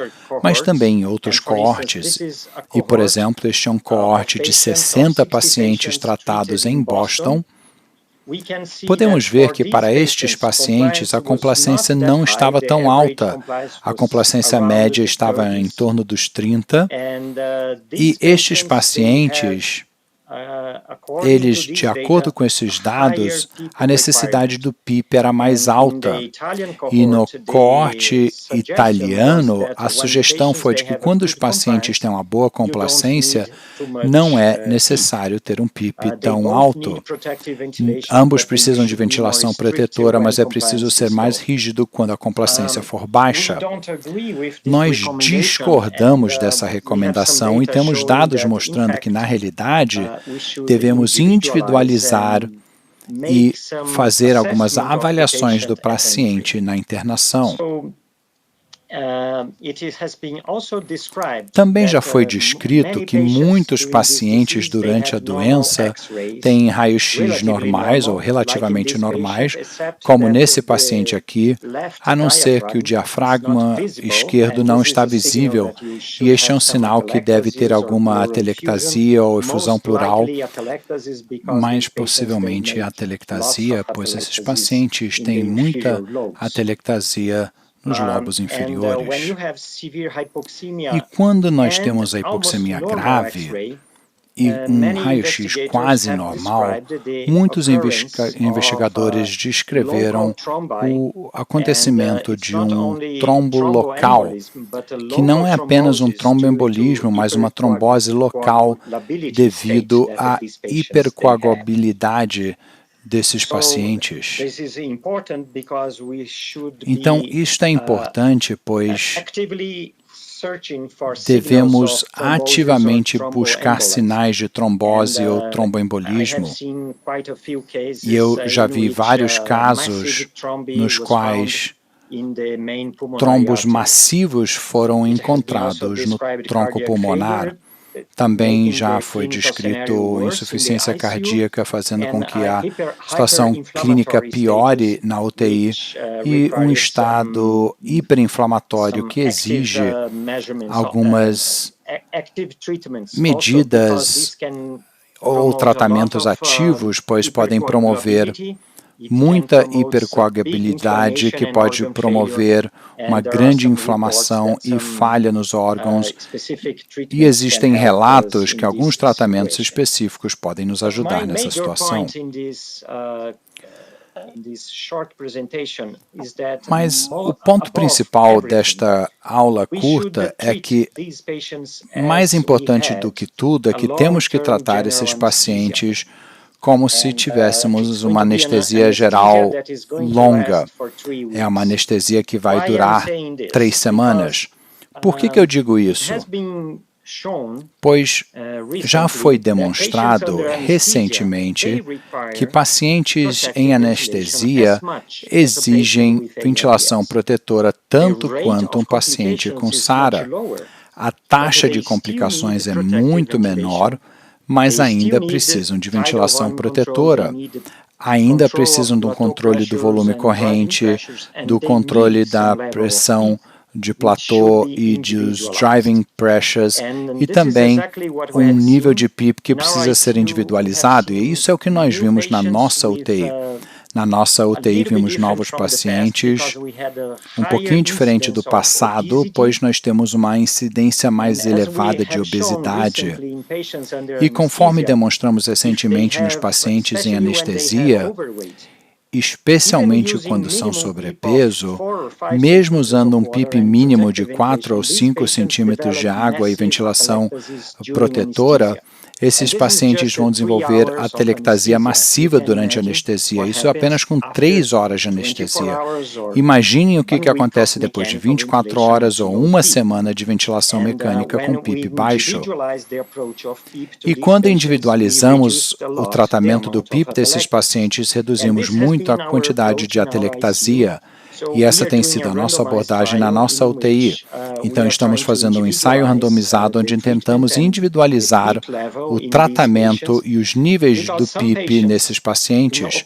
mas também em outros coortes. E, por exemplo, este é um coorte de 60 pacientes tratados em Boston. Podemos ver que para estes pacientes a complacência não estava tão alta. A complacência média estava em torno dos 30, e estes pacientes, eles, de acordo com esses dados, a necessidade do PIP era mais alta. E no coorte italiano, a sugestão foi de que quando os pacientes têm uma boa complacência, não é necessário ter um PIP tão alto. Ambos precisam de ventilação protetora, mas é preciso ser mais rígido quando a complacência for baixa. Nós discordamos dessa recomendação e temos dados mostrando que, na realidade, devemos individualizar e fazer algumas avaliações do paciente na internação. Também já foi descrito que muitos pacientes durante a doença têm raios-x normais ou relativamente normais, como nesse paciente aqui, a não ser que o diafragma esquerdo não está visível, e este é um sinal que deve ter alguma atelectasia ou efusão pleural, mas possivelmente atelectasia, pois esses pacientes têm muita atelectasia nos lobos inferiores. E quando nós temos a hipoxemia grave e um raio-x quase normal, muitos investigadores descreveram o acontecimento de um trombo local, que não é apenas um tromboembolismo, mas uma trombose local devido à hipercoagulabilidade desses pacientes. Então, isto é importante, pois devemos ativamente buscar sinais de trombose ou tromboembolismo. E eu já vi vários casos nos quais trombos massivos foram encontrados no tronco pulmonar. Também já foi descrito insuficiência cardíaca, fazendo com que a situação clínica piore na UTI, e um estado hiperinflamatório que exige algumas medidas ou tratamentos ativos, pois podem promover muita hipercoagulabilidade, que pode promover uma grande inflamação e falha nos órgãos, e existem relatos que alguns tratamentos específicos podem nos ajudar nessa situação. Mas o ponto principal desta aula curta é que, mais importante do que tudo, é que temos que tratar esses pacientes como se tivéssemos uma anestesia geral longa. É uma anestesia que vai durar 3 semanas. Por que eu digo isso? Pois já foi demonstrado recentemente que pacientes em anestesia exigem ventilação protetora tanto quanto um paciente com SARA. A taxa de complicações é muito menor, mas ainda precisam de ventilação protetora. Ainda precisam do controle do volume corrente, do controle da pressão de platô e dos driving pressures, e também um nível de PIP que precisa ser individualizado, e isso é o que nós vimos na nossa UTI. Na nossa UTI vimos novos pacientes, um pouquinho diferente do passado, pois nós temos uma incidência mais elevada de obesidade. E conforme demonstramos recentemente nos pacientes em anestesia, especialmente quando são sobrepeso, mesmo usando um PIP mínimo de 4 ou 5 centímetros de água e ventilação protetora, esses pacientes vão desenvolver atelectasia massiva durante a anestesia, isso apenas com 3 horas de anestesia. Imaginem o que acontece depois de 24 horas ou 1 semana de ventilação mecânica com PIP baixo. E quando individualizamos o tratamento do PIP desses pacientes, reduzimos muito a quantidade de atelectasia. E essa tem sido a nossa abordagem na nossa UTI. Então, estamos fazendo um ensaio randomizado onde tentamos individualizar o tratamento e os níveis do PIP nesses pacientes,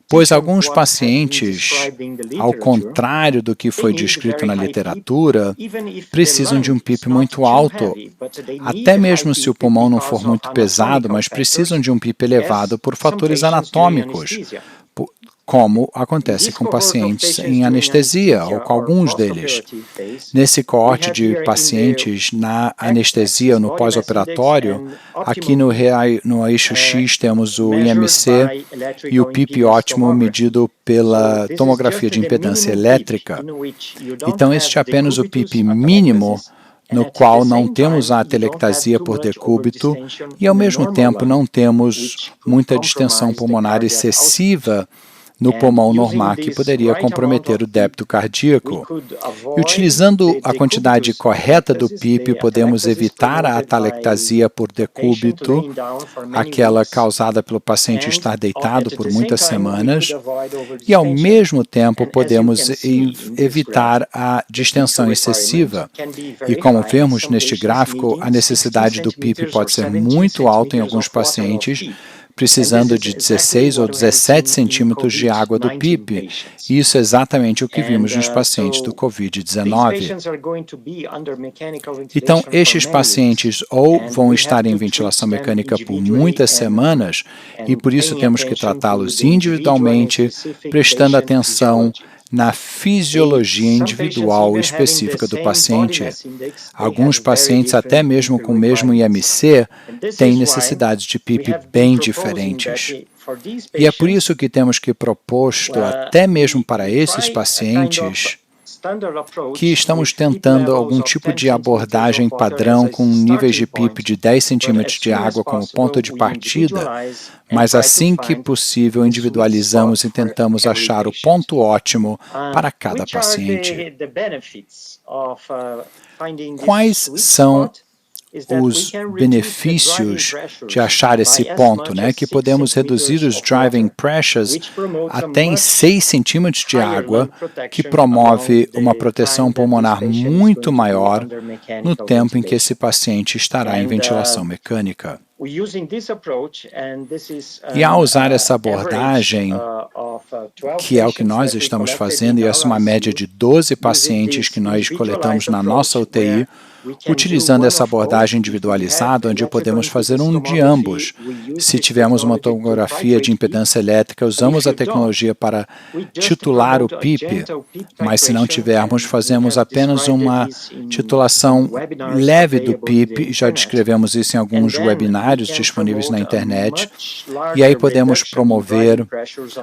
pois alguns pacientes, ao contrário do que foi descrito na literatura, precisam de um PIP muito alto, até mesmo se o pulmão não for muito pesado, mas precisam de um PIP elevado por fatores anatômicos, como acontece com pacientes em anestesia, ou com alguns deles. Nesse coorte de pacientes na anestesia no pós-operatório, aqui no eixo X temos o IMC e o PIP ótimo medido pela tomografia de impedância elétrica. Então, este é apenas o PIP mínimo, no qual não temos a atelectasia por decúbito e, ao mesmo tempo, não temos muita distensão pulmonar excessiva no pulmão normal, que poderia comprometer o débito cardíaco. E utilizando a quantidade correta do PIP, podemos evitar a atelectasia por decúbito, aquela causada pelo paciente estar deitado por muitas semanas, e ao mesmo tempo podemos evitar a distensão excessiva. E como vemos neste gráfico, a necessidade do PIP pode ser muito alta em alguns pacientes, precisando de 16 ou 17 centímetros de água do PIP. E isso é exatamente o que vimos nos pacientes do COVID-19. Então, estes pacientes ou vão estar em ventilação mecânica por muitas semanas, e por isso temos que tratá-los individualmente, prestando atenção na fisiologia individual específica do paciente. Alguns pacientes, até mesmo com o mesmo IMC, têm necessidades de PIP bem diferentes. E é por isso que temos que proposto, até mesmo para esses pacientes, que estamos tentando algum tipo de abordagem padrão com níveis de PIP de 10 centímetros de água como ponto de partida, mas assim que possível individualizamos e tentamos achar o ponto ótimo para cada paciente. Quais são os benefícios de achar esse ponto, que podemos reduzir os driving pressures até em 6 centímetros de água, que promove uma proteção pulmonar muito maior no tempo em que esse paciente estará em ventilação mecânica. E ao usar essa abordagem, que é o que nós estamos fazendo, e essa é uma média de 12 pacientes que nós coletamos na nossa UTI, utilizando essa abordagem individualizada, onde podemos fazer um de ambos. Se tivermos uma tomografia de impedância elétrica, usamos a tecnologia para titular o PIP, mas se não tivermos, fazemos apenas uma titulação leve do PIP, já descrevemos isso em alguns webinários disponíveis na internet, e aí podemos promover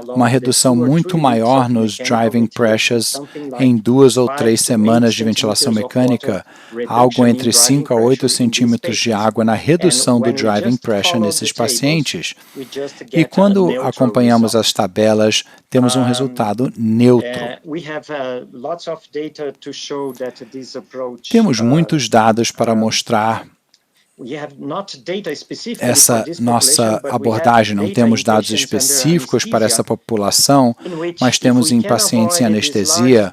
uma redução muito maior nos driving pressures em 2 ou 3 semanas de ventilação mecânica, algo entre 5 a 8 centímetros de água na redução do driving pressure nesses pacientes. E quando acompanhamos as tabelas, temos um resultado neutro. Temos muitos dados para mostrar essa nossa abordagem. Não temos dados específicos para essa população, mas temos em pacientes em anestesia,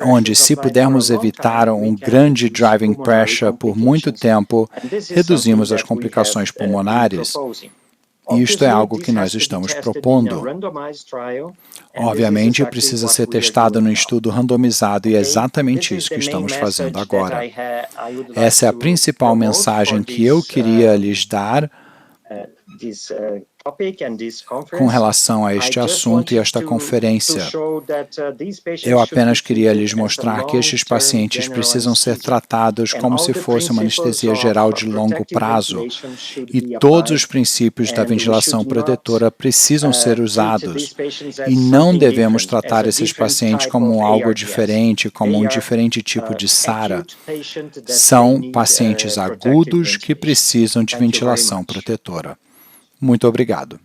onde se pudermos evitar um grande driving pressure por muito tempo, reduzimos as complicações pulmonares. Isto é algo que nós estamos propondo. Obviamente, precisa ser testado no estudo randomizado e é exatamente isso que estamos fazendo agora. Essa é a principal mensagem que eu queria lhes dar com relação a este assunto e esta conferência. Eu apenas queria lhes mostrar que estes pacientes precisam ser tratados como se fosse uma anestesia geral de longo prazo, e todos os princípios da ventilação protetora precisam ser usados, e não devemos tratar esses pacientes como algo diferente, como um diferente tipo de SARA. São pacientes agudos que precisam de ventilação protetora. Muito obrigado.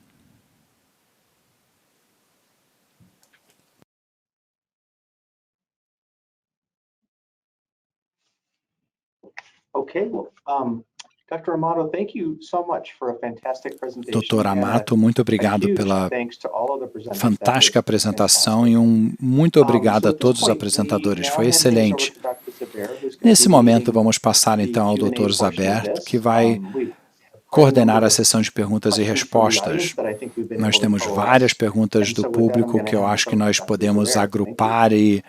Okay, Dr. Amato, muito obrigado pela fantástica apresentação e muito obrigado a todos os apresentadores. Foi excelente. Nesse momento, vamos passar então ao Dr. Zabert, que vai coordenar a sessão de perguntas e respostas. Nós temos várias perguntas do público que eu acho que nós podemos agrupar e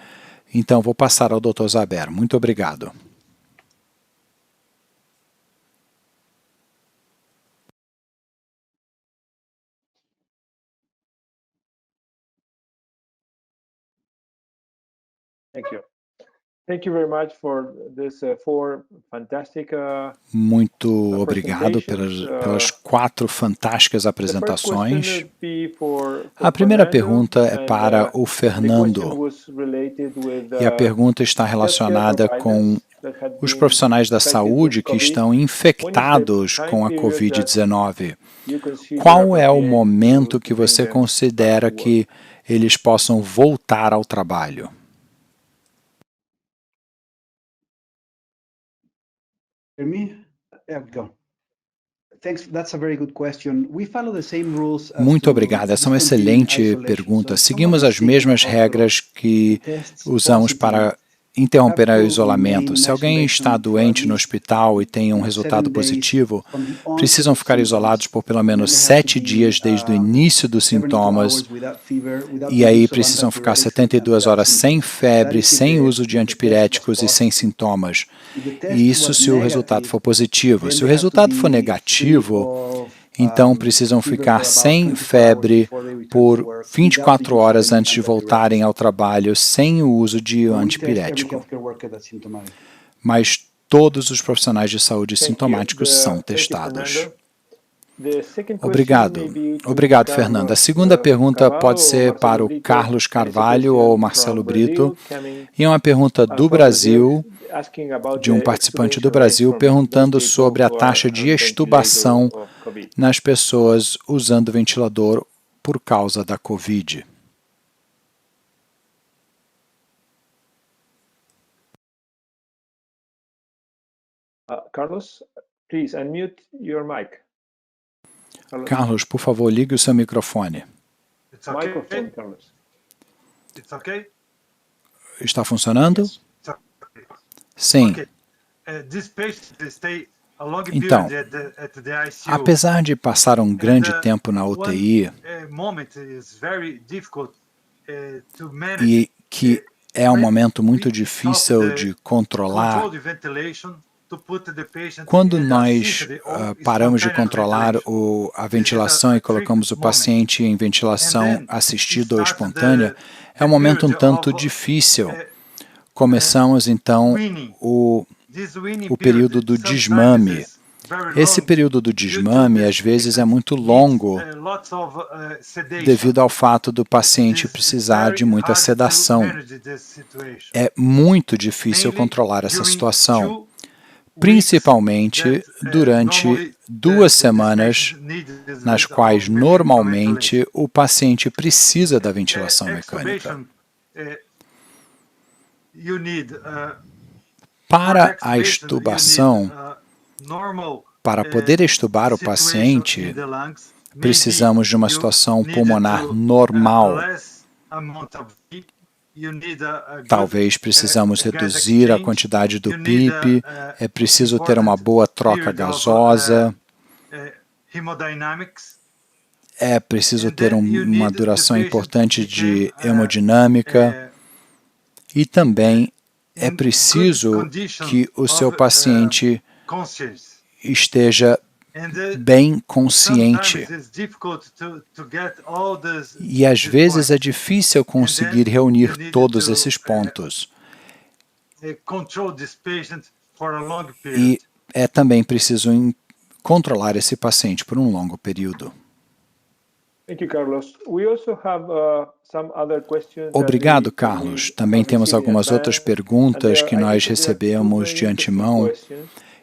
então vou passar ao Dr. Zabert. Muito obrigado. Thank you very much for this four fantastic Muito obrigado pelas 4 fantásticas apresentações. A primeira pergunta é para o Fernando. E a pergunta está relacionada com os profissionais da saúde que estão infectados com a Covid-19. Qual é o momento que você considera que eles possam voltar ao trabalho? Muito obrigado. Essa é uma excelente pergunta. Seguimos as mesmas regras que usamos para interromper o isolamento. Se alguém está doente no hospital e tem um resultado positivo, precisam ficar isolados por pelo menos 7 dias desde o início dos sintomas e aí precisam ficar 72 horas sem febre, sem uso de antipiréticos e sem sintomas. E isso se o resultado for positivo. Se o resultado for negativo, então precisam ficar sem febre por 24 horas antes de voltarem ao trabalho sem o uso de antipirético. Mas todos os profissionais de saúde sintomáticos são testados. Obrigado. Obrigado, Fernando. A segunda pergunta pode ser para o Carlos Carvalho ou Marcelo Brito. E é uma pergunta do Brasil, de um participante do Brasil, perguntando sobre a taxa de extubação nas pessoas usando ventilador por causa da Covid. Carlos, please unmute your mic. Carlos, por favor, ligue o seu microfone. Microphone, Carlos. Está funcionando? Sim. Então, apesar de passar um grande tempo na UTI, e que é um momento muito difícil de controlar, quando nós paramos de controlar a ventilação e colocamos o paciente em ventilação assistida ou espontânea, é um momento um tanto difícil. Começamos, então, o período do desmame. Esse período do desmame, às vezes, é muito longo devido ao fato do paciente precisar de muita sedação. É muito difícil controlar essa situação, principalmente durante 2 semanas, nas quais, normalmente, o paciente precisa da ventilação mecânica. Para a extubação, para poder extubar o paciente, precisamos de uma situação pulmonar normal. Talvez precisamos reduzir a quantidade do PIP, é preciso ter uma boa troca gasosa, é preciso ter uma duração importante de hemodinâmica e também é preciso que o seu paciente esteja bem consciente. E às vezes é difícil conseguir reunir todos esses pontos. E é também preciso controlar esse paciente por um longo período. Obrigado, Carlos. Também temos algumas outras perguntas que nós recebemos de antemão.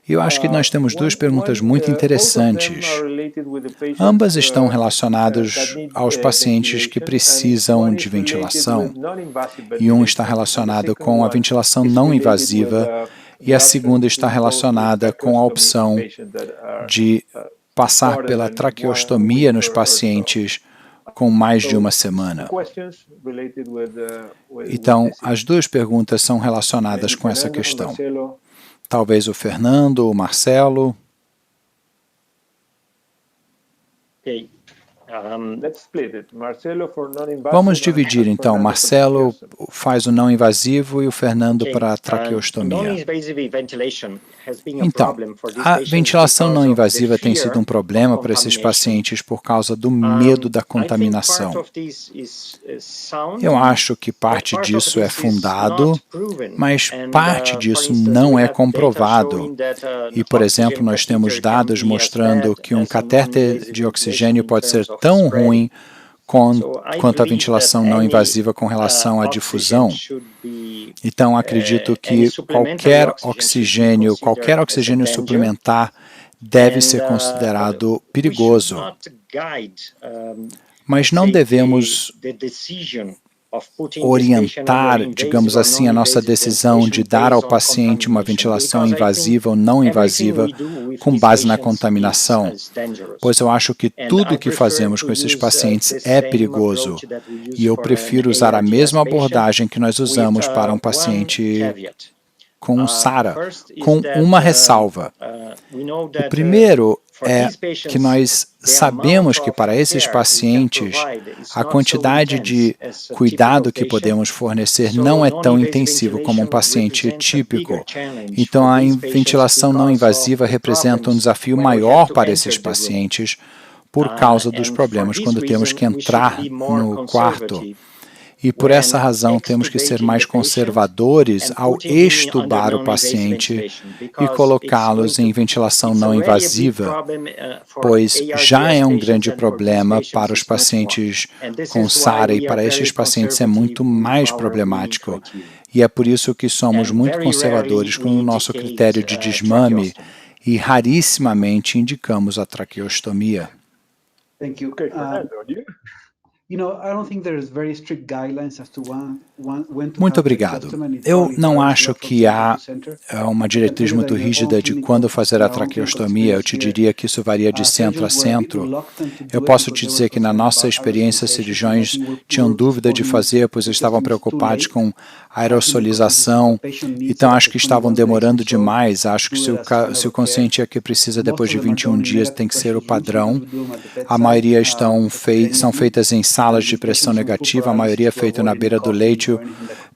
E eu acho que nós temos 2 perguntas muito interessantes. Ambas estão relacionadas aos pacientes que precisam de ventilação. E um está relacionado com a ventilação não invasiva e a segunda está relacionada com a opção de passar pela traqueostomia nos pacientes com mais de uma semana. Então, as duas perguntas são relacionadas com essa questão. Talvez o Fernando, o Marcelo. Okay. Vamos dividir, então. Marcelo faz o não invasivo e o Fernando para a traqueostomia. Então, a ventilação não invasiva tem sido um problema para esses pacientes por causa do medo da contaminação. Eu acho que parte disso é fundado, mas parte disso não é comprovado. E, por exemplo, nós temos dados mostrando que um catéter de oxigênio pode ser tão ruim quanto a ventilação não invasiva com relação à difusão. Então, acredito que qualquer oxigênio suplementar deve ser considerado perigoso. Mas não devemos orientar, digamos assim, a nossa decisão de dar ao paciente uma ventilação invasiva ou não invasiva com base na contaminação, pois eu acho que tudo o que fazemos com esses pacientes é perigoso e eu prefiro usar a mesma abordagem que nós usamos para um paciente com SARA, com uma ressalva. O primeiro é que nós sabemos que para esses pacientes a quantidade de cuidado que podemos fornecer não é tão intensivo como um paciente típico. Então a ventilação não invasiva representa um desafio maior para esses pacientes por causa dos problemas quando temos que entrar no quarto. E por essa razão temos que ser mais conservadores ao extubar o paciente e colocá-los em ventilação não invasiva, pois já é um grande problema para os pacientes com SARA e para estes pacientes é muito mais problemático. E é por isso que somos muito conservadores com o nosso critério de desmame e rarissimamente indicamos a traqueostomia. Thank you. Muito obrigado. Eu não acho que há uma diretriz muito rígida de quando fazer a traqueostomia. Eu te diria que isso varia de centro a centro. Eu posso te dizer que na nossa experiência, cirurgiões tinham dúvida de fazer, pois estavam preocupados com aerosolização. Então, acho que estavam demorando demais. Acho que se o consciente é que precisa depois de 21 dias, tem que ser o padrão. A maioria são feitas em salas de pressão negativa, a maioria é feita na beira do leito,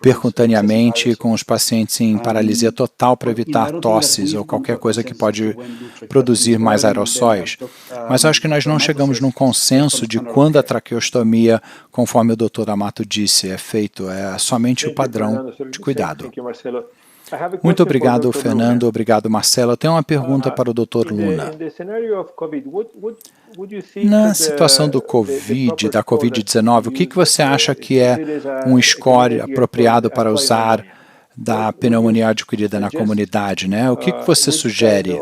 percutaneamente, com os pacientes em paralisia total para evitar tosses ou qualquer coisa que pode produzir mais aerossóis. Mas acho que nós não chegamos num consenso de quando a traqueostomia, conforme o Dr. Amato disse, é feito. É somente o padrão de cuidado. Muito obrigado, Fernando. Obrigado, Marcelo. Eu tenho uma pergunta para o Dr. Luna. Na situação do COVID, da Covid-19, o que você acha que é um score apropriado para usar da pneumonia adquirida na comunidade, né? O que você sugere?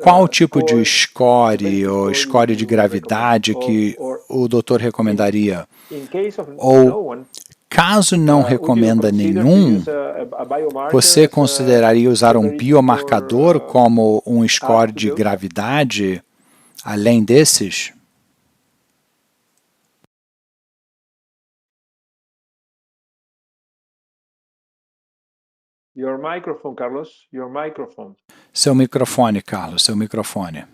Qual o tipo de score ou score de gravidade que o doutor recomendaria? Ou, caso não recomenda nenhum, você consideraria usar um biomarcador como um score de gravidade além desses? Your microphone, Carlos. Your microphone. Seu microfone, Carlos. Seu microfone.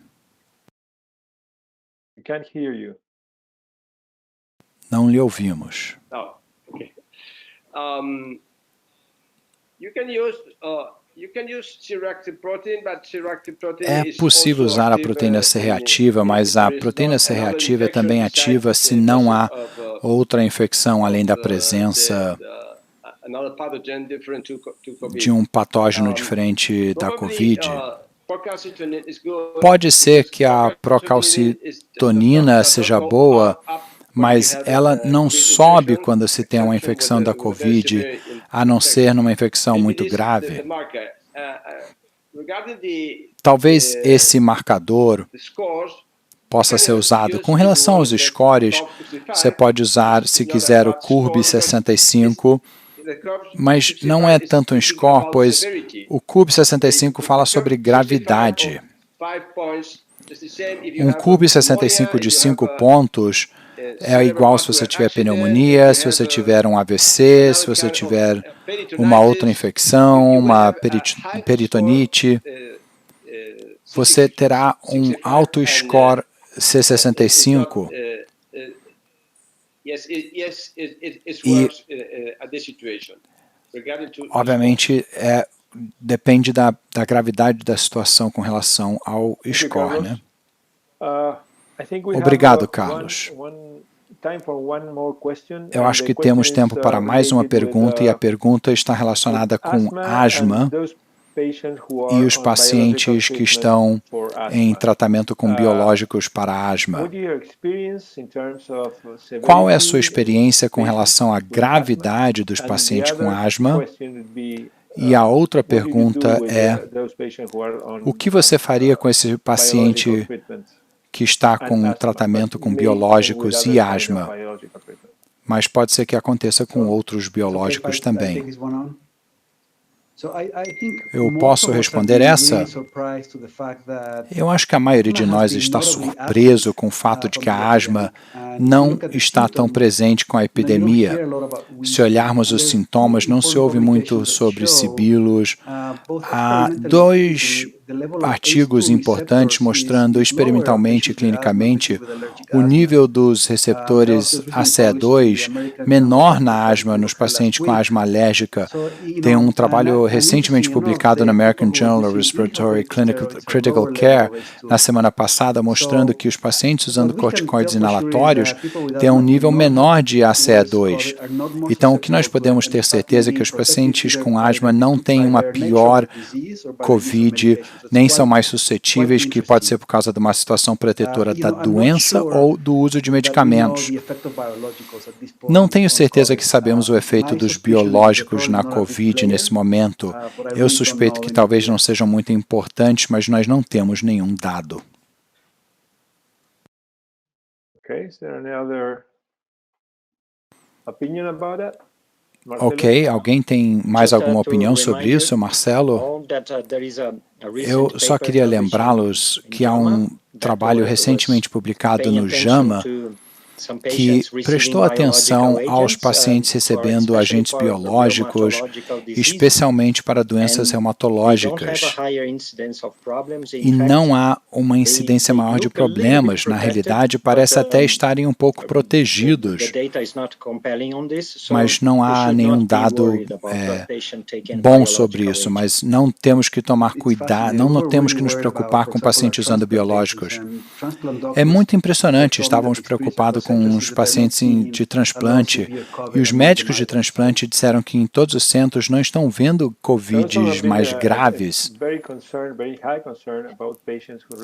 We can't hear you. Não lhe ouvimos. Oh, okay. You can use C-reactive protein, but C-reactive protein É possível usar a proteína C reativa, mas a proteína C reativa é também ativa se não há outra infecção além da presença de um patógeno diferente da COVID. Pode ser que a procalcitonina seja boa, mas ela não sobe quando se tem uma infecção da COVID, a não ser numa infecção muito grave. Talvez esse marcador possa ser usado. Com relação aos scores, você pode usar, se quiser, o CURB 65, mas não é tanto um score, pois O CUB65 fala sobre gravidade. Um CUB65 de 5 pontos é igual se você tiver pneumonia, se você tiver um AVC, se você tiver uma outra infecção, uma peritonite. Você terá um alto score C65 e, obviamente, depende da gravidade da situação com relação ao score, né? Obrigado, Carlos. Eu acho que temos tempo para mais uma pergunta, e a pergunta está relacionada com asma e os pacientes que estão em tratamento com biológicos para asma. Qual é a sua experiência com relação à gravidade dos pacientes com asma? E a outra pergunta é: o que você faria com esse paciente que está com tratamento com biológicos e asma? Mas pode ser que aconteça com outros biológicos também. Eu posso responder essa? Eu acho que a maioria de nós está surpreso com o fato de que a asma não está tão presente com a epidemia. Se olharmos os sintomas, não se ouve muito sobre sibilos. Há 2 artigos importantes mostrando experimentalmente e clinicamente o nível dos receptores ACE2 menor na asma nos pacientes com asma alérgica. Tem um trabalho recentemente publicado no American Journal of Respiratory Critical Care na semana passada, mostrando que os pacientes usando corticoides inalatórios têm um nível menor de ACE2. Então, o que nós podemos ter certeza é que os pacientes com asma não têm uma pior COVID, nem são mais suscetíveis, que pode ser por causa de uma situação protetora da doença ou do uso de medicamentos. Não tenho certeza que sabemos o efeito dos biológicos na COVID nesse momento. Eu suspeito que talvez não sejam muito importantes, mas nós não temos nenhum dado. Ok, alguém tem mais alguma opinião sobre isso, Marcelo? Eu só queria lembrá-los que há um trabalho recentemente publicado no JAMA que prestou atenção aos pacientes recebendo agentes biológicos, especialmente para doenças reumatológicas. E não há uma incidência maior de problemas. Na realidade, parece até estarem um pouco protegidos. Mas não há nenhum dado bom sobre isso. Mas não temos que tomar cuidado, não temos que nos preocupar com pacientes usando biológicos. É muito impressionante, estávamos preocupados com os pacientes de transplante, e os médicos de transplante disseram que em todos os centros não estão vendo COVIDs mais graves.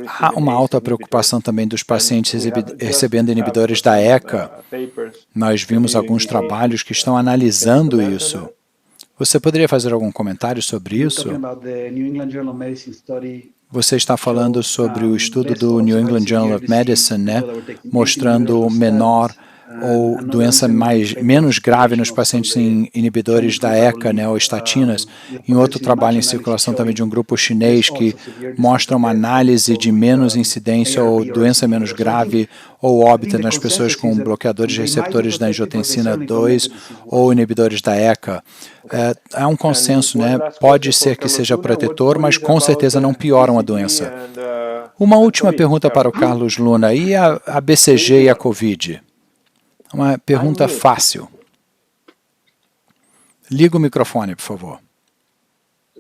Há uma alta preocupação também dos pacientes recebendo inibidores da ECA. Nós vimos alguns trabalhos que estão analisando isso. Você poderia fazer algum comentário sobre isso? Você está falando sobre o estudo do New England Journal of Medicine, né, mostrando menor ou doença menos grave nos pacientes em inibidores da ECA, né, ou estatinas. Em outro trabalho em circulação também de um grupo chinês que mostra uma análise de menos incidência ou doença menos grave ou óbito nas pessoas com bloqueadores de receptores da angiotensina 2 ou inibidores da ECA. Há um consenso, né? Pode ser que seja protetor, mas com certeza não pioram a doença. Uma última pergunta para o Carlos Luna. E a BCG e a COVID? Uma pergunta fácil. Liga o microfone, por favor.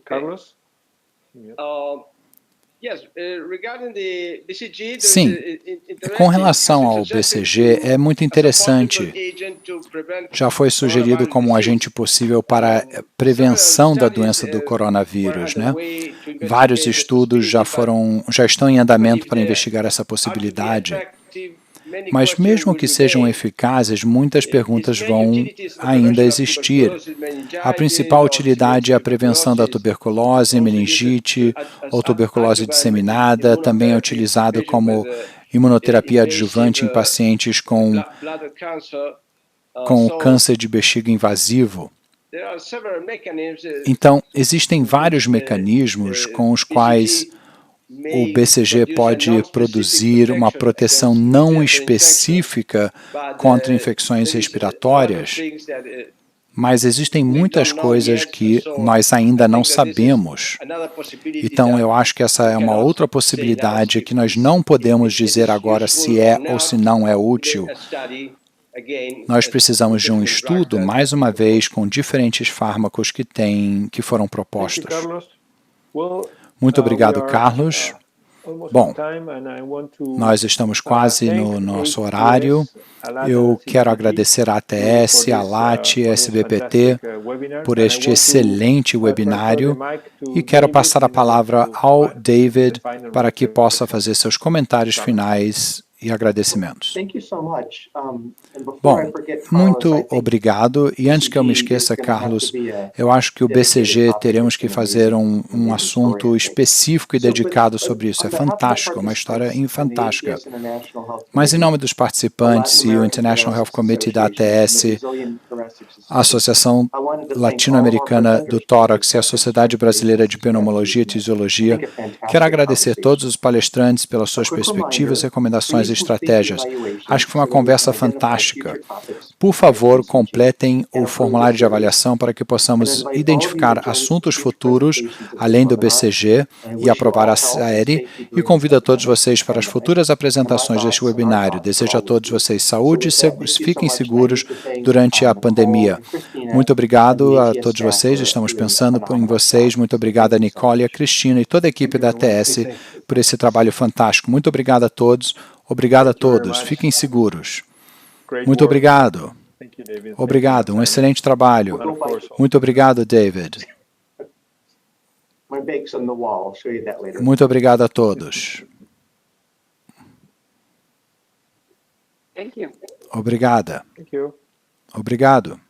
Carlos? Sim, com relação ao BCG, é muito interessante. Já foi sugerido como um agente possível para a prevenção da doença do coronavírus, né? Vários estudos já estão em andamento para investigar essa possibilidade. Mas mesmo que sejam eficazes, muitas perguntas vão ainda existir. A principal utilidade é a prevenção da tuberculose, meningite ou tuberculose disseminada. Também é utilizado como imunoterapia adjuvante em pacientes com câncer de bexiga invasivo. Então, existem vários mecanismos com os quais o BCG pode produzir uma proteção não específica contra infecções respiratórias, mas existem muitas coisas que nós ainda não sabemos. Então, eu acho que essa é uma outra possibilidade que nós não podemos dizer agora se é ou se não é útil. Nós precisamos de um estudo, mais uma vez, com diferentes fármacos que foram propostos. Muito obrigado, Carlos. Bom, nós estamos quase no nosso horário. Eu quero agradecer à ATS, à LAT, à SBPT por este excelente webinário e quero passar a palavra ao David para que possa fazer seus comentários finais e agradecimentos. Bom, muito obrigado. E antes que eu me esqueça, Carlos, eu acho que o BCG teremos que fazer um assunto específico e dedicado sobre isso. É fantástico, uma história fantástica. Mas em nome dos participantes e o International Health Committee da ATS, a Associação Latino-Americana do Tórax e a Sociedade Brasileira de Pneumologia e Tisiologia, quero agradecer a todos os palestrantes pelas suas perspectivas, recomendações e estratégias. Acho que foi uma conversa fantástica. Por favor, completem o formulário de avaliação para que possamos identificar assuntos futuros, além do BCG, e aprovar a série, e convido a todos vocês para as futuras apresentações deste webinário. Desejo a todos vocês saúde e fiquem seguros durante a pandemia. Muito obrigado a todos vocês, estamos pensando em vocês. Muito obrigado a Nicole, a Cristina e toda a equipe da ATS por esse trabalho fantástico. Muito obrigado a todos. Obrigado a todos. Fiquem seguros. Muito obrigado. Obrigado. Um excelente trabalho. Muito obrigado, David. Muito obrigado a todos. Obrigada. Obrigado.